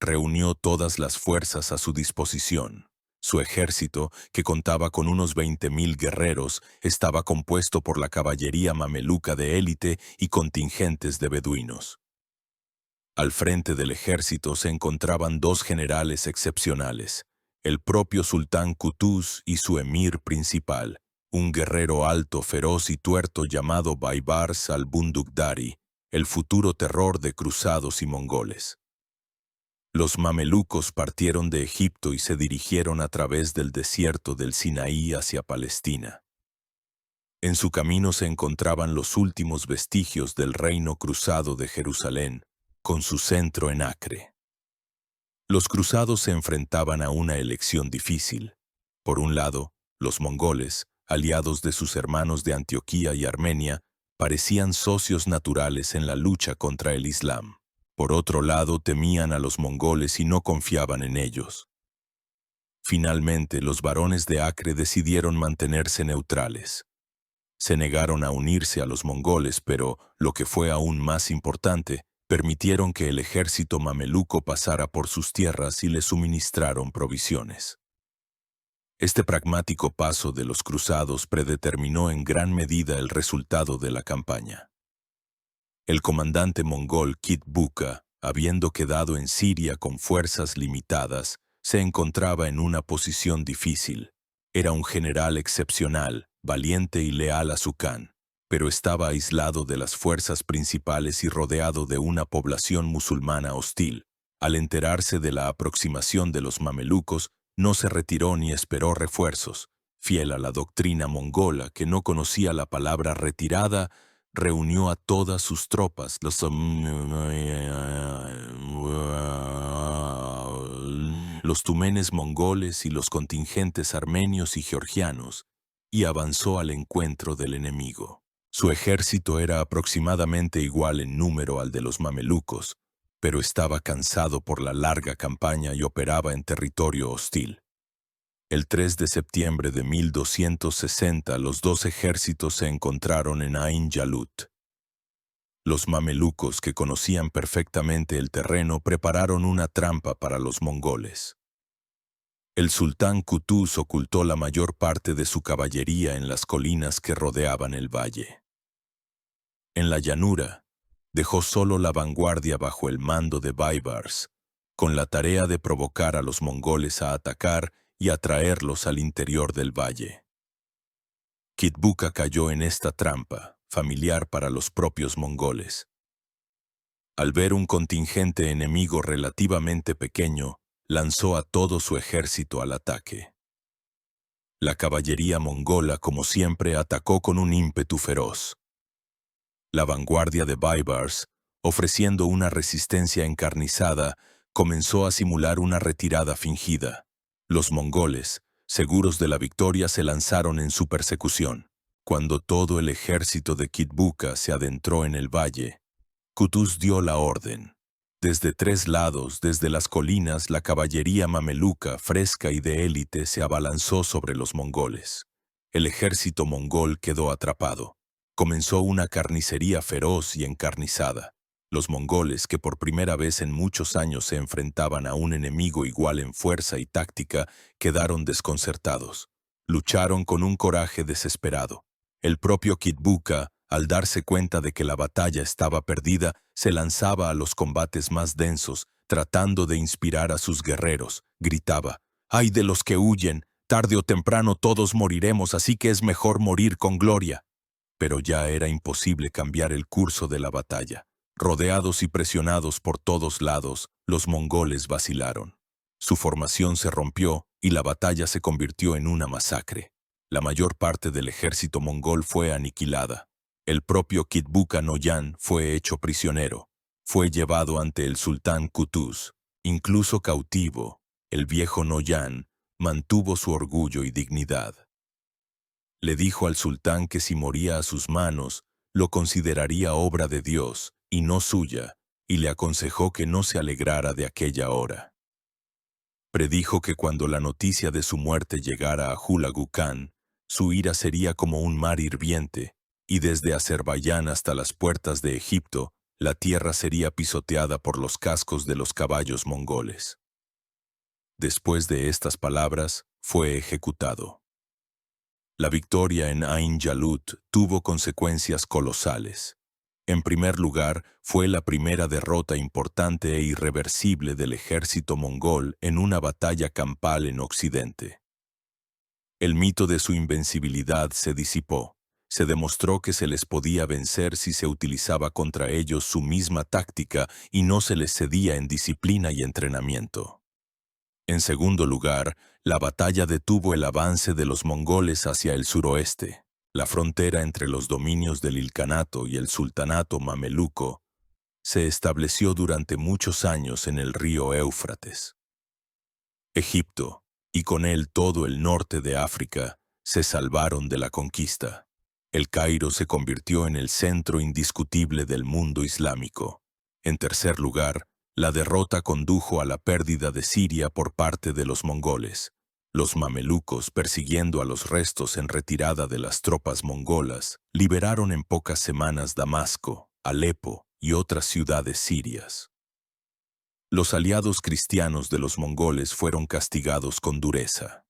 Reunió todas las fuerzas a su disposición. Su ejército, que contaba con unos 20.000 guerreros, estaba compuesto por la caballería mameluca de élite y contingentes de beduinos. Al frente del ejército se encontraban 2 generales excepcionales, el propio sultán Qutuz y su emir principal, un guerrero alto, feroz y tuerto llamado Baibars al-Bundukdari, el futuro terror de cruzados y mongoles. Los mamelucos partieron de Egipto y se dirigieron a través del desierto del Sinaí hacia Palestina. En su camino se encontraban los últimos vestigios del reino cruzado de Jerusalén, con su centro en Acre. Los cruzados se enfrentaban a una elección difícil. Por un lado, los mongoles, aliados de sus hermanos de Antioquía y Armenia, parecían socios naturales en la lucha contra el Islam. Por otro lado, temían a los mongoles y no confiaban en ellos. Finalmente, los varones de Acre decidieron mantenerse neutrales. Se negaron a unirse a los mongoles, pero, lo que fue aún más importante, permitieron que el ejército mameluco pasara por sus tierras y le suministraron provisiones. Este pragmático paso de los cruzados predeterminó en gran medida el resultado de la campaña. El comandante mongol Kitbuka, habiendo quedado en Siria con fuerzas limitadas, se encontraba en una posición difícil. Era un general excepcional, valiente y leal a su Khan, pero estaba aislado de las fuerzas principales y rodeado de una población musulmana hostil. Al enterarse de la aproximación de los mamelucos, no se retiró ni esperó refuerzos. Fiel a la doctrina mongola, que no conocía la palabra retirada, reunió a todas sus tropas, los tumenes mongoles y los contingentes armenios y georgianos, y avanzó al encuentro del enemigo. Su ejército era aproximadamente igual en número al de los mamelucos, pero estaba cansado por la larga campaña y operaba en territorio hostil. El 3 de septiembre de 1260 los 2 ejércitos se encontraron en Ain Jalut. Los mamelucos, que conocían perfectamente el terreno, prepararon una trampa para los mongoles. El sultán Qutuz ocultó la mayor parte de su caballería en las colinas que rodeaban el valle. En la llanura, dejó solo la vanguardia bajo el mando de Baibars, con la tarea de provocar a los mongoles a atacar y atraerlos al interior del valle. Kitbuka cayó en esta trampa, familiar para los propios mongoles. Al ver un contingente enemigo relativamente pequeño, lanzó a todo su ejército al ataque. La caballería mongola, como siempre, atacó con un ímpetu feroz. La vanguardia de Baibars, ofreciendo una resistencia encarnizada, comenzó a simular una retirada fingida. Los mongoles, seguros de la victoria, se lanzaron en su persecución. Cuando todo el ejército de Kitbuka se adentró en el valle, Qutuz dio la orden. Desde 3 lados, desde las colinas, la caballería mameluca, fresca y de élite, se abalanzó sobre los mongoles. El ejército mongol quedó atrapado. Comenzó una carnicería feroz y encarnizada. Los mongoles, que por primera vez en muchos años se enfrentaban a un enemigo igual en fuerza y táctica, quedaron desconcertados. Lucharon con un coraje desesperado. El propio Kitbuka, al darse cuenta de que la batalla estaba perdida, se lanzaba a los combates más densos, tratando de inspirar a sus guerreros. Gritaba: «¡Ay de los que huyen! Tarde o temprano todos moriremos, así que es mejor morir con gloria». Pero ya era imposible cambiar el curso de la batalla. Rodeados y presionados por todos lados, los mongoles vacilaron. Su formación se rompió y la batalla se convirtió en una masacre. La mayor parte del ejército mongol fue aniquilada. El propio Kitbuka Noyan fue hecho prisionero. Fue llevado ante el sultán Qutuz. Incluso cautivo, el viejo Noyan mantuvo su orgullo y dignidad. Le dijo al sultán que si moría a sus manos, lo consideraría obra de Dios y no suya, y le aconsejó que no se alegrara de aquella hora. Predijo que cuando la noticia de su muerte llegara a Hulagu Khan, su ira sería como un mar hirviente, y desde Azerbaiyán hasta las puertas de Egipto, la tierra sería pisoteada por los cascos de los caballos mongoles. Después de estas palabras, fue ejecutado. La victoria en Ain Jalut tuvo consecuencias colosales. En primer lugar, fue la primera derrota importante e irreversible del ejército mongol en una batalla campal en Occidente. El mito de su invencibilidad se disipó. Se demostró que se les podía vencer si se utilizaba contra ellos su misma táctica y no se les cedía en disciplina y entrenamiento. En segundo lugar, la batalla detuvo el avance de los mongoles hacia el suroeste. La frontera entre los dominios del Ilkhanato y el sultanato mameluco se estableció durante muchos años en el río Éufrates. Egipto, y con él todo el norte de África, se salvaron de la conquista. El Cairo se convirtió en el centro indiscutible del mundo islámico. En tercer lugar, la derrota condujo a la pérdida de Siria por parte de los mongoles. Los mamelucos, persiguiendo a los restos en retirada de las tropas mongolas, liberaron en pocas semanas Damasco, Alepo y otras ciudades sirias. Los aliados cristianos de los mongoles fueron castigados con dureza.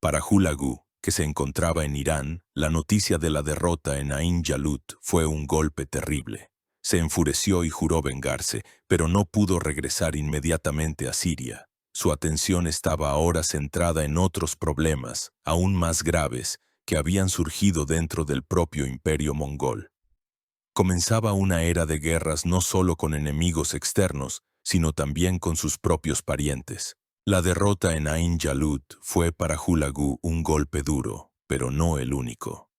Para Hulagu, que se encontraba en Irán, la noticia de la derrota en Ain Jalut fue un golpe terrible. Se enfureció y juró vengarse, pero no pudo regresar inmediatamente a Siria. Su atención estaba ahora centrada en otros problemas, aún más graves, que habían surgido dentro del propio imperio mongol. Comenzaba una era de guerras no solo con enemigos externos, sino también con sus propios parientes. La derrota en Ain Jalut fue para Hulagu un golpe duro, pero no el único.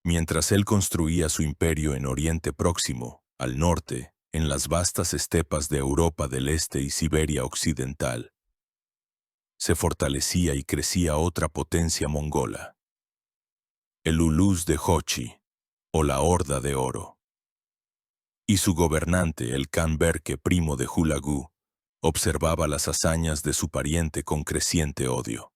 Mientras él construía su imperio en Oriente Próximo, al norte, en las vastas estepas de Europa del Este y Siberia Occidental, se fortalecía y crecía otra potencia mongola, el Ulus de Jochi, o la Horda de Oro. Y su gobernante, el Khan Berke, primo de Hulagu, observaba las hazañas de su pariente con creciente odio.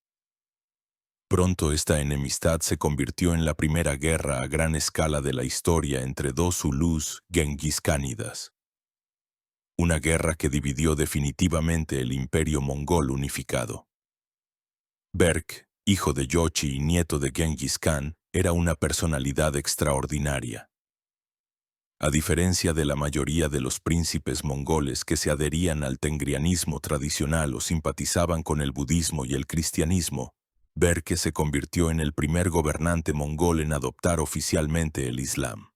Pronto esta enemistad se convirtió en la primera guerra a gran escala de la historia entre dos Ulus genghis-kánidas. Una guerra que dividió definitivamente el imperio mongol unificado. Berk, hijo de Jochi y nieto de Genghis Khan, era una personalidad extraordinaria. A diferencia de la mayoría de los príncipes mongoles que se adherían al tengrianismo tradicional o simpatizaban con el budismo y el cristianismo, Berke se convirtió en el primer gobernante mongol en adoptar oficialmente el Islam.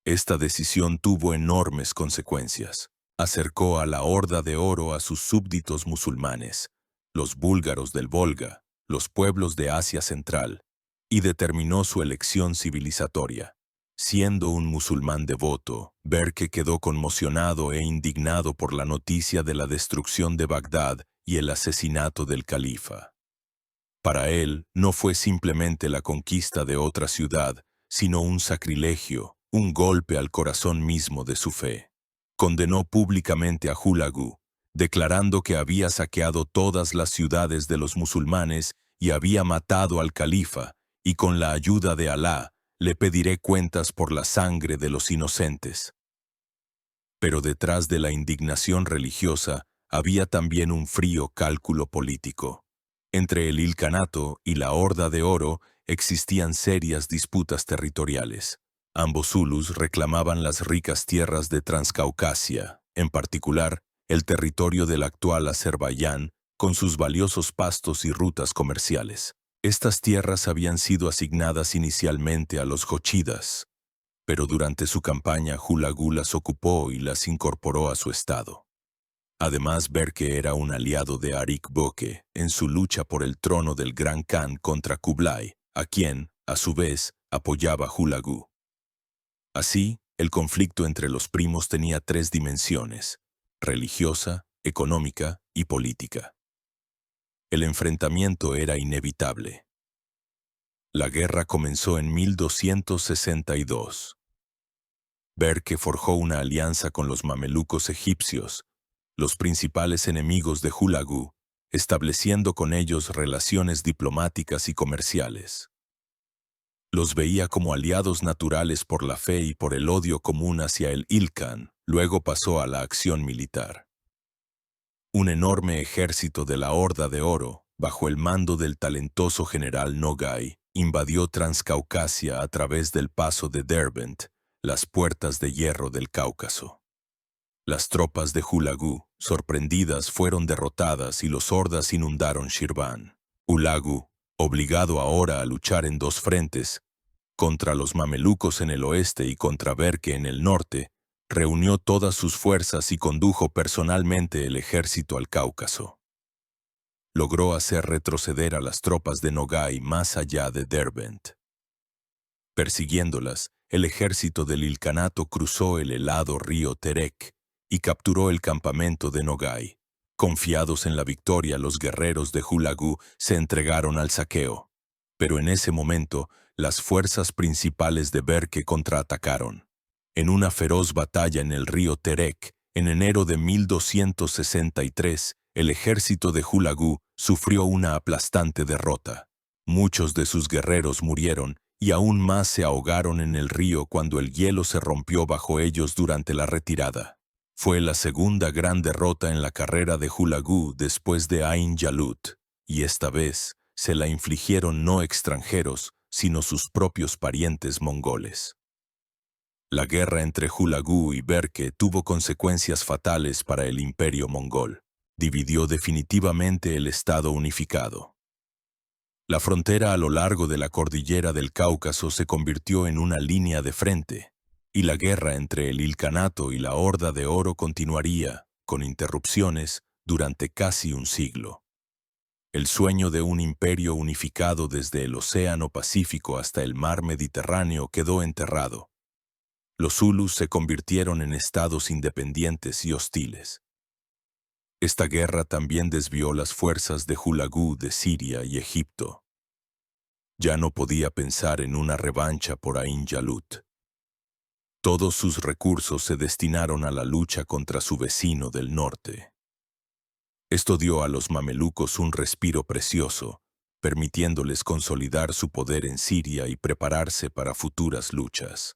Esta decisión tuvo enormes consecuencias. Acercó a la Horda de Oro a sus súbditos musulmanes, los búlgaros del Volga, los pueblos de Asia Central, y determinó su elección civilizatoria. Siendo un musulmán devoto, Berke quedó conmocionado e indignado por la noticia de la destrucción de Bagdad y el asesinato del califa. Para él, no fue simplemente la conquista de otra ciudad, sino un sacrilegio, un golpe al corazón mismo de su fe. Condenó públicamente a Hulagu, declarando que había saqueado todas las ciudades de los musulmanes y había matado al califa, y con la ayuda de Alá, le pediré cuentas por la sangre de los inocentes. Pero detrás de la indignación religiosa había también un frío cálculo político. Entre el Ilkhanato y la Horda de Oro existían serias disputas territoriales. Ambos zulus reclamaban las ricas tierras de Transcaucasia, en particular, el territorio del actual Azerbaiyán, con sus valiosos pastos y rutas comerciales. Estas tierras habían sido asignadas inicialmente a los jochidas, pero durante su campaña Hulagu las ocupó y las incorporó a su estado. Además, Berke era un aliado de Arik Boke en su lucha por el trono del Gran Khan contra Kublai, a quien, a su vez, apoyaba Hulagu. Así, el conflicto entre los primos tenía tres dimensiones: religiosa, económica y política. El enfrentamiento era inevitable. La guerra comenzó en 1262. Berke forjó una alianza con los mamelucos egipcios, los principales enemigos de Hulagu, estableciendo con ellos relaciones diplomáticas y comerciales. Los veía como aliados naturales por la fe y por el odio común hacia el Ilkhan. Luego pasó a la acción militar. Un enorme ejército de la Horda de Oro, bajo el mando del talentoso general Nogai, invadió Transcaucasia a través del paso de Derbent, las puertas de hierro del Cáucaso. Las tropas de Hulagu, sorprendidas, fueron derrotadas y los hordas inundaron Shirvan. Hulagu, obligado ahora a luchar en dos frentes, contra los mamelucos en el oeste y contra Berke en el norte, reunió todas sus fuerzas y condujo personalmente el ejército al Cáucaso. Logró hacer retroceder a las tropas de Nogai más allá de Derbent. Persiguiéndolas, el ejército del Ilkhanato cruzó el helado río Terek y capturó el campamento de Nogai. Confiados en la victoria, los guerreros de Hulagu se entregaron al saqueo. Pero en ese momento, las fuerzas principales de Berke contraatacaron. En una feroz batalla en el río Terek, en enero de 1263, el ejército de Hulagu sufrió una aplastante derrota. Muchos de sus guerreros murieron y aún más se ahogaron en el río cuando el hielo se rompió bajo ellos durante la retirada. Fue la segunda gran derrota en la carrera de Hulagu después de Ain Jalut, y esta vez se la infligieron no extranjeros, sino sus propios parientes mongoles. La guerra entre Hulagu y Berke tuvo consecuencias fatales para el imperio mongol. Dividió definitivamente el estado unificado. La frontera a lo largo de la cordillera del Cáucaso se convirtió en una línea de frente, y la guerra entre el Ilkhanato y la Horda de Oro continuaría, con interrupciones, durante casi un siglo. El sueño de un imperio unificado desde el Océano Pacífico hasta el mar Mediterráneo quedó enterrado. Los zulus se convirtieron en estados independientes y hostiles. Esta guerra también desvió las fuerzas de Hulagu de Siria y Egipto. Ya no podía pensar en una revancha por Ain Jalut. Todos sus recursos se destinaron a la lucha contra su vecino del norte. Esto dio a los mamelucos un respiro precioso, permitiéndoles consolidar su poder en Siria y prepararse para futuras luchas.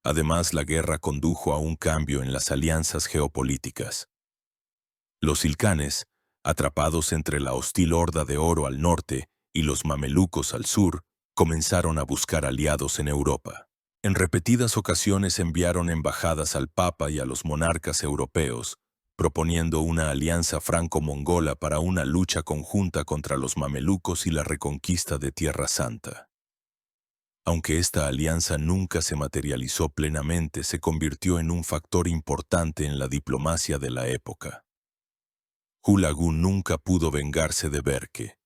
Además, la guerra condujo a un cambio en las alianzas geopolíticas. Los ilkhanes, atrapados entre la hostil Horda de Oro al norte y los mamelucos al sur, comenzaron a buscar aliados en Europa. En repetidas ocasiones enviaron embajadas al Papa y a los monarcas europeos, proponiendo una alianza franco-mongola para una lucha conjunta contra los mamelucos y la reconquista de Tierra Santa. Aunque esta alianza nunca se materializó plenamente, se convirtió en un factor importante en la diplomacia de la época. Hulagu nunca pudo vengarse de Berke.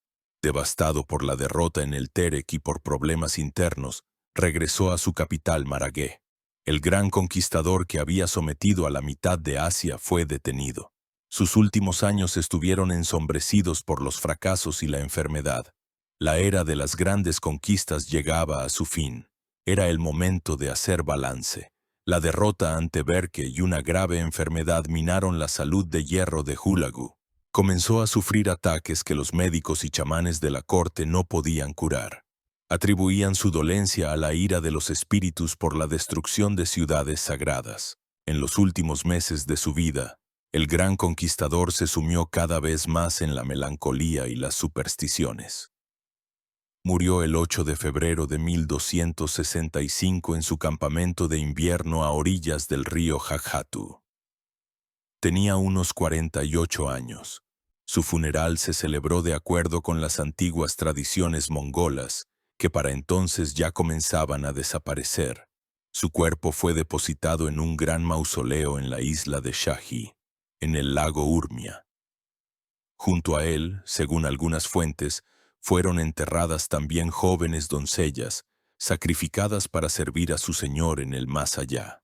Devastado por la derrota en el Terek y por problemas internos, regresó a su capital Maragé. El gran conquistador que había sometido a la mitad de Asia fue detenido. Sus últimos años estuvieron ensombrecidos por los fracasos y la enfermedad. La era de las grandes conquistas llegaba a su fin. Era el momento de hacer balance. La derrota ante Berke y una grave enfermedad minaron la salud de hierro de Hulagu. Comenzó a sufrir ataques que los médicos y chamanes de la corte no podían curar. Atribuían su dolencia a la ira de los espíritus por la destrucción de ciudades sagradas. En los últimos meses de su vida, el gran conquistador se sumió cada vez más en la melancolía y las supersticiones. Murió el 8 de febrero de 1265 en su campamento de invierno a orillas del río Haghatu. Tenía unos 48 años. Su funeral se celebró de acuerdo con las antiguas tradiciones mongolas, que para entonces ya comenzaban a desaparecer. Su cuerpo fue depositado en un gran mausoleo en la isla de Shahi, en el lago Urmia. Junto a él, según algunas fuentes, fueron enterradas también jóvenes doncellas, sacrificadas para servir a su señor en el más allá.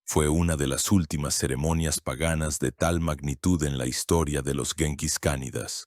Fue una de las últimas ceremonias paganas de tal magnitud en la historia de los Genghis-Kánidas.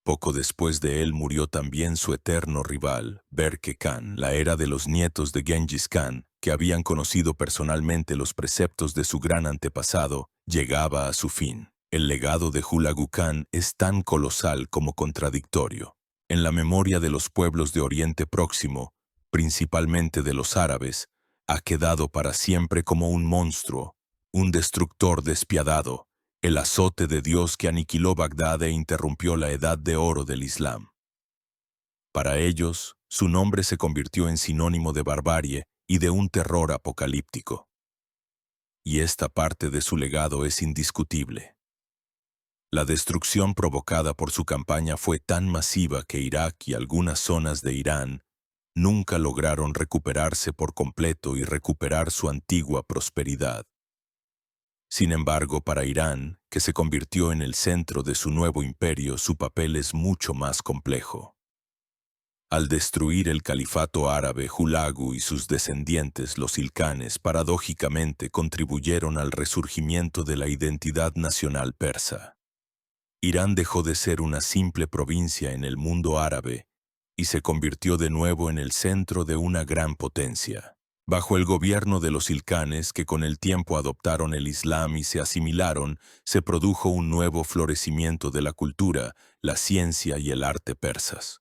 Poco después de él murió también su eterno rival, Berke Khan. La era de los nietos de Genghis Khan, que habían conocido personalmente los preceptos de su gran antepasado, llegaba a su fin. El legado de Hulagu Khan es tan colosal como contradictorio. En la memoria de los pueblos de Oriente Próximo, principalmente de los árabes, ha quedado para siempre como un monstruo, un destructor despiadado, el azote de Dios que aniquiló Bagdad e interrumpió la edad de oro del Islam. Para ellos, su nombre se convirtió en sinónimo de barbarie y de un terror apocalíptico. Y esta parte de su legado es indiscutible. La destrucción provocada por su campaña fue tan masiva que Irak y algunas zonas de Irán nunca lograron recuperarse por completo y recuperar su antigua prosperidad. Sin embargo, para Irán, que se convirtió en el centro de su nuevo imperio, su papel es mucho más complejo. Al destruir el califato árabe, Hulagu y sus descendientes, los ilcanes, paradójicamente contribuyeron al resurgimiento de la identidad nacional persa. Irán dejó de ser una simple provincia en el mundo árabe y se convirtió de nuevo en el centro de una gran potencia. Bajo el gobierno de los ilcanes, que con el tiempo adoptaron el Islam y se asimilaron, se produjo un nuevo florecimiento de la cultura, la ciencia y el arte persas.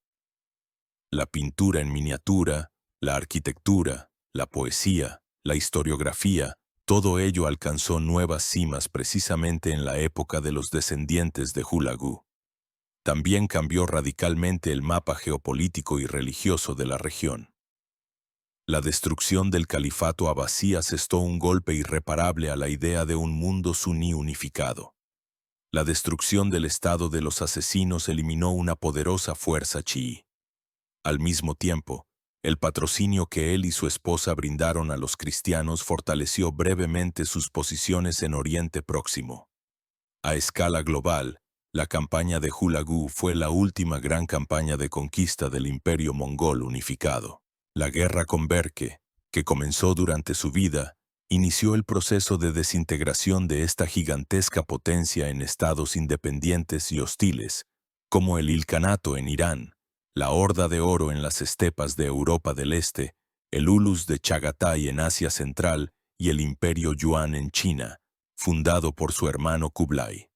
La pintura en miniatura, la arquitectura, la poesía, la historiografía, todo ello alcanzó nuevas cimas precisamente en la época de los descendientes de Hulagu. También cambió radicalmente el mapa geopolítico y religioso de la región. La destrucción del califato abasí asestó un golpe irreparable a la idea de un mundo suní unificado. La destrucción del estado de los asesinos eliminó una poderosa fuerza chií. Al mismo tiempo, el patrocinio que él y su esposa brindaron a los cristianos fortaleció brevemente sus posiciones en Oriente Próximo. A escala global, la campaña de Hulagu fue la última gran campaña de conquista del Imperio Mongol unificado. La guerra con Berke, que comenzó durante su vida, inició el proceso de desintegración de esta gigantesca potencia en estados independientes y hostiles, como el Ilkhanato en Irán, la Horda de Oro en las estepas de Europa del Este, el Ulus de Chagatai en Asia Central y el Imperio Yuan en China, fundado por su hermano Kublai.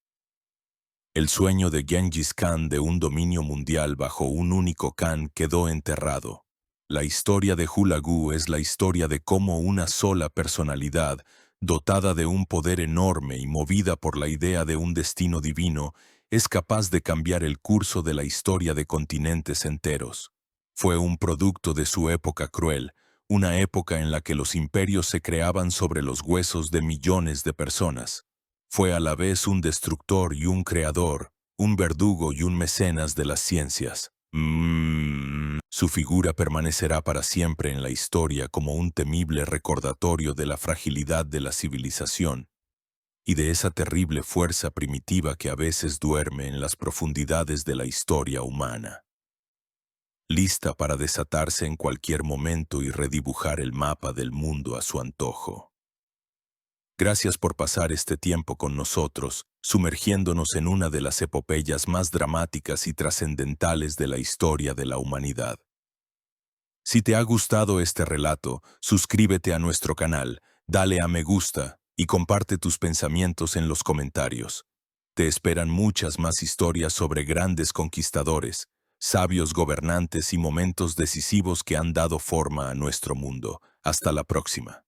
El sueño de Genghis Khan de un dominio mundial bajo un único Khan quedó enterrado. La historia de Hulagu es la historia de cómo una sola personalidad, dotada de un poder enorme y movida por la idea de un destino divino, es capaz de cambiar el curso de la historia de continentes enteros. Fue un producto de su época cruel, una época en la que los imperios se creaban sobre los huesos de millones de personas. Fue a la vez un destructor y un creador, un verdugo y un mecenas de las ciencias. Su figura permanecerá para siempre en la historia como un temible recordatorio de la fragilidad de la civilización y de esa terrible fuerza primitiva que a veces duerme en las profundidades de la historia humana, lista para desatarse en cualquier momento y redibujar el mapa del mundo a su antojo. Gracias por pasar este tiempo con nosotros, sumergiéndonos en una de las epopeyas más dramáticas y trascendentales de la historia de la humanidad. Si te ha gustado este relato, suscríbete a nuestro canal, dale a me gusta y comparte tus pensamientos en los comentarios. Te esperan muchas más historias sobre grandes conquistadores, sabios gobernantes y momentos decisivos que han dado forma a nuestro mundo. Hasta la próxima.